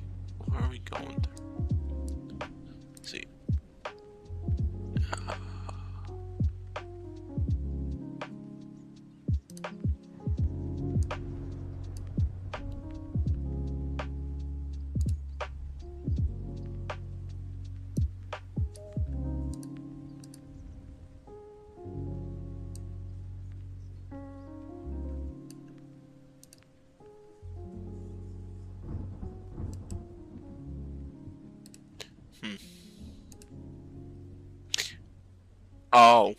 where are we going through? Let's see. Oh,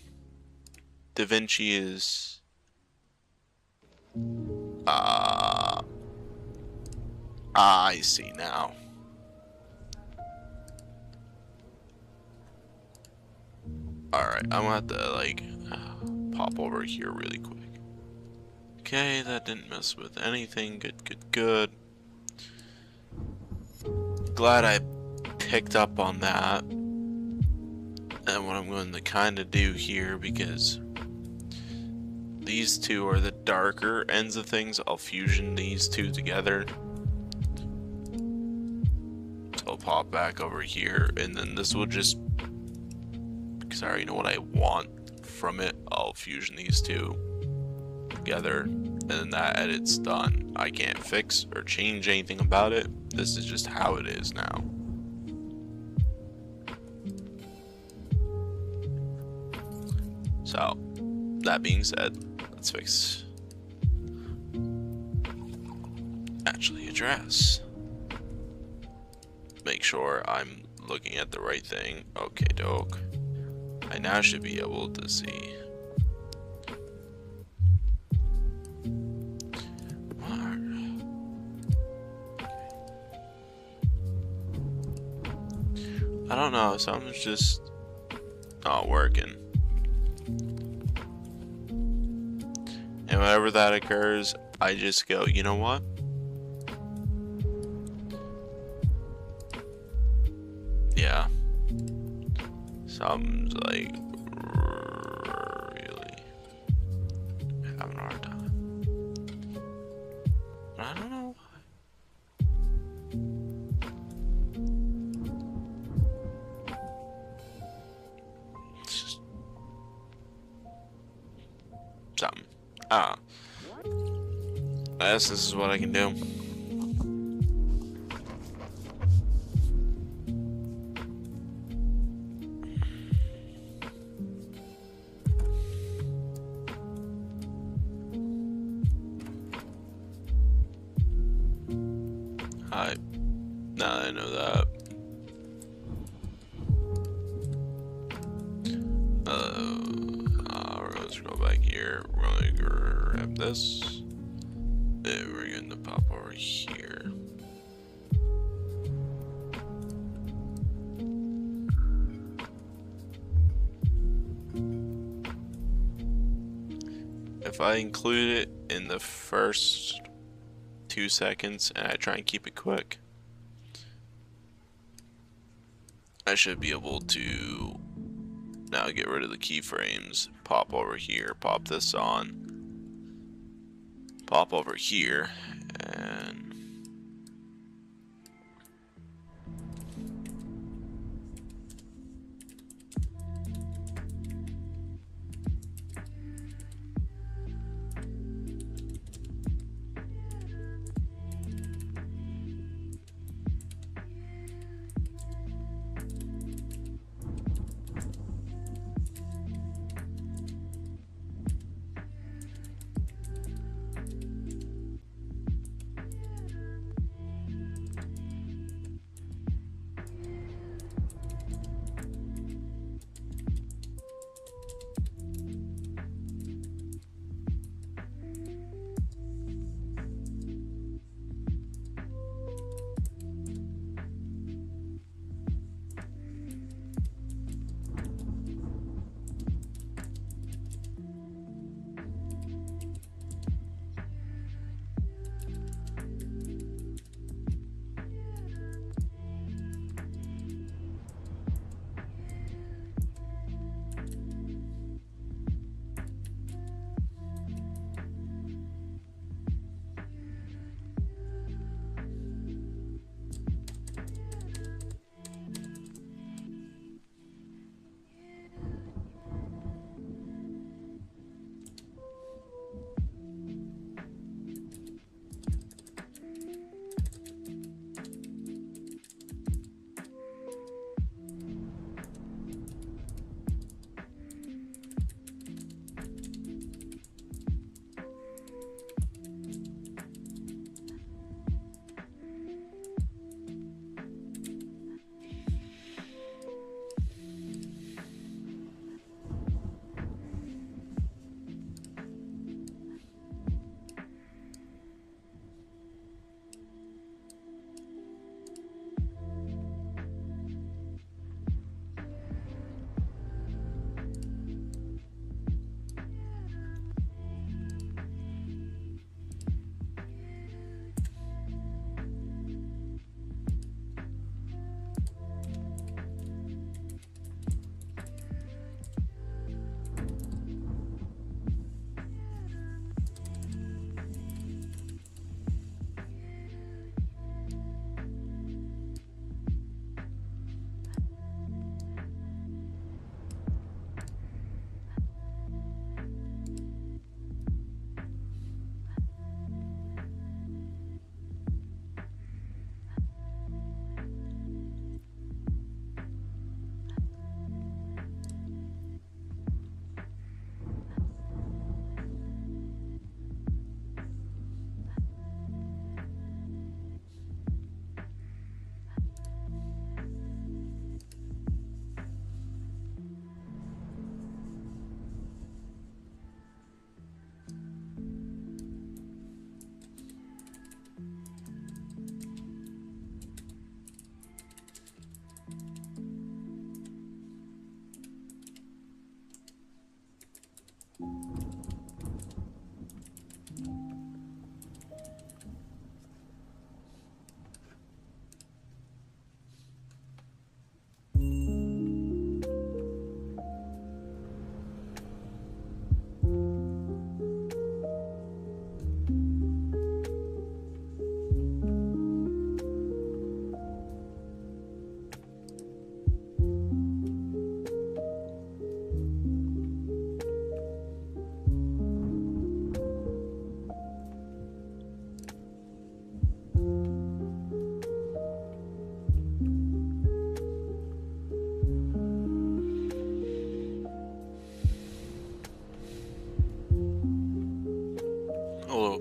DaVinci is I see now. Alright, I'm gonna have to like pop over here really quick, Okay, that didn't mess with anything. Good, good, good. Glad I picked up on that. And what I'm going to kind of do here, because these two are the darker ends of things, I'll fusion these two together. So I'll pop back over here, and then this will just, because I already know what I want from it, I'll fusion these two together, and then that edit's done. I can't fix or change anything about it. This is just how it is now. So, that being said, let's fix actually address. Make sure I'm looking at the right thing. Okay, doke. I now should be able to see. I don't know, something's just not working. And whenever that occurs, I just go, you know what? Yeah. Something's like really having a hard time. I don't know why. It's just something. I guess this is what I can do. Now that I know that. We're gonna scroll back here. We're gonna grab this. And we're gonna pop over here. If I include it in the first 2 seconds and I try and keep it quick, I should be able to now get rid of the keyframes, pop over here, pop this on, pop over here, and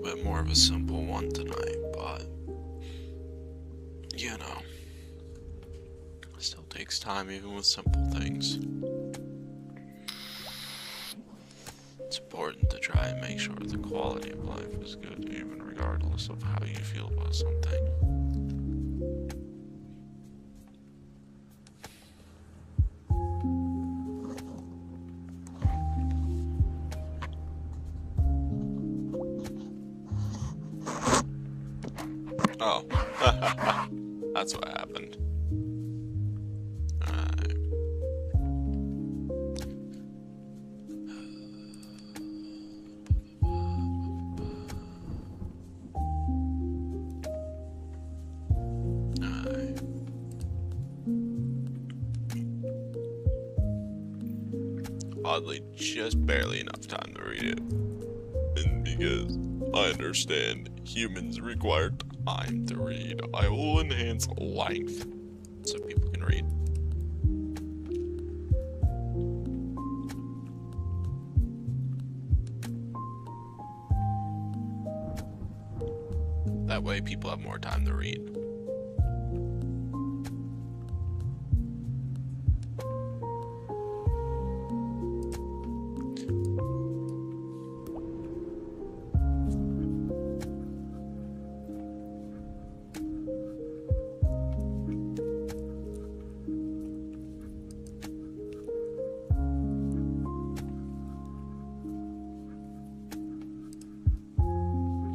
bit more of a simple one tonight, but you know, it still takes time even with simple things. It's important to try and make sure the quality of life is good, even regardless of how you feel about something. Oh, that's what happened. Alright. Alright. Oddly, just barely enough time to read it. And because I understand humans require time to read, I will enhance length so people can read. That way people have more time to read.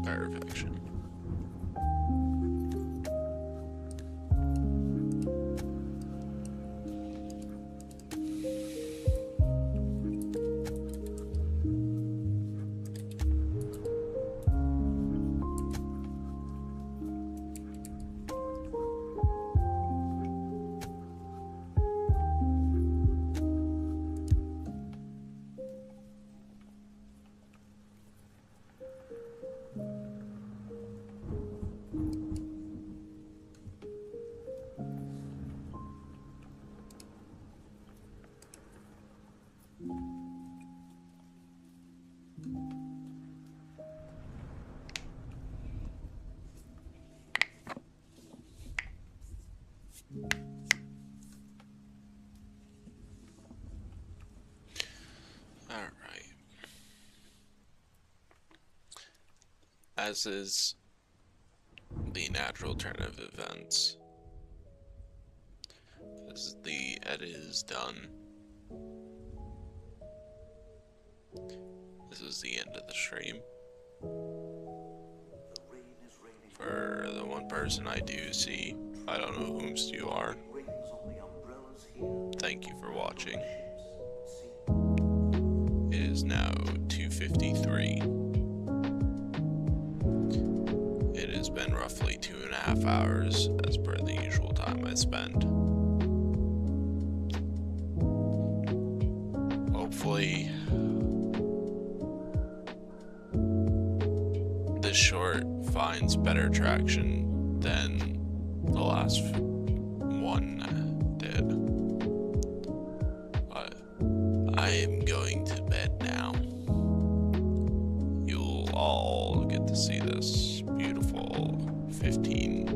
Perfection. Alright. As is the natural turn of events, as the edit is done, this is the end of the stream. For the one person I do see, I don't know whomst you are. Thank you for watching. It is now 2:53. It has been roughly 2.5 hours as per the usual time I spend. Hopefully, this short finds better traction than the last one did. But I am going to bed now. You'll all get to see this beautiful 15,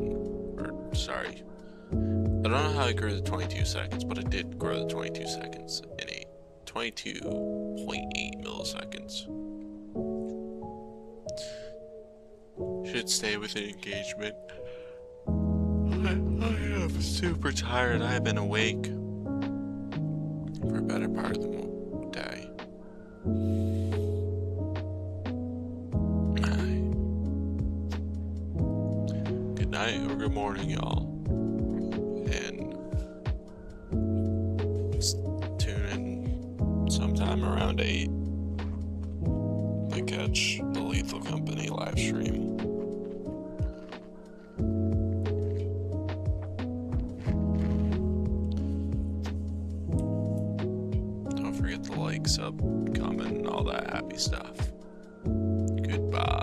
or sorry, I don't know how I grew the 22 seconds, but I did grow the 22 seconds in 22.8 milliseconds. Should stay within engagement. I am super tired. I have been awake for a better part of the day. Good night or good morning, y'all. And tune in sometime around 8 to catch the Lethal Company live stream. Don't forget to like, sub, comment, and all that happy stuff.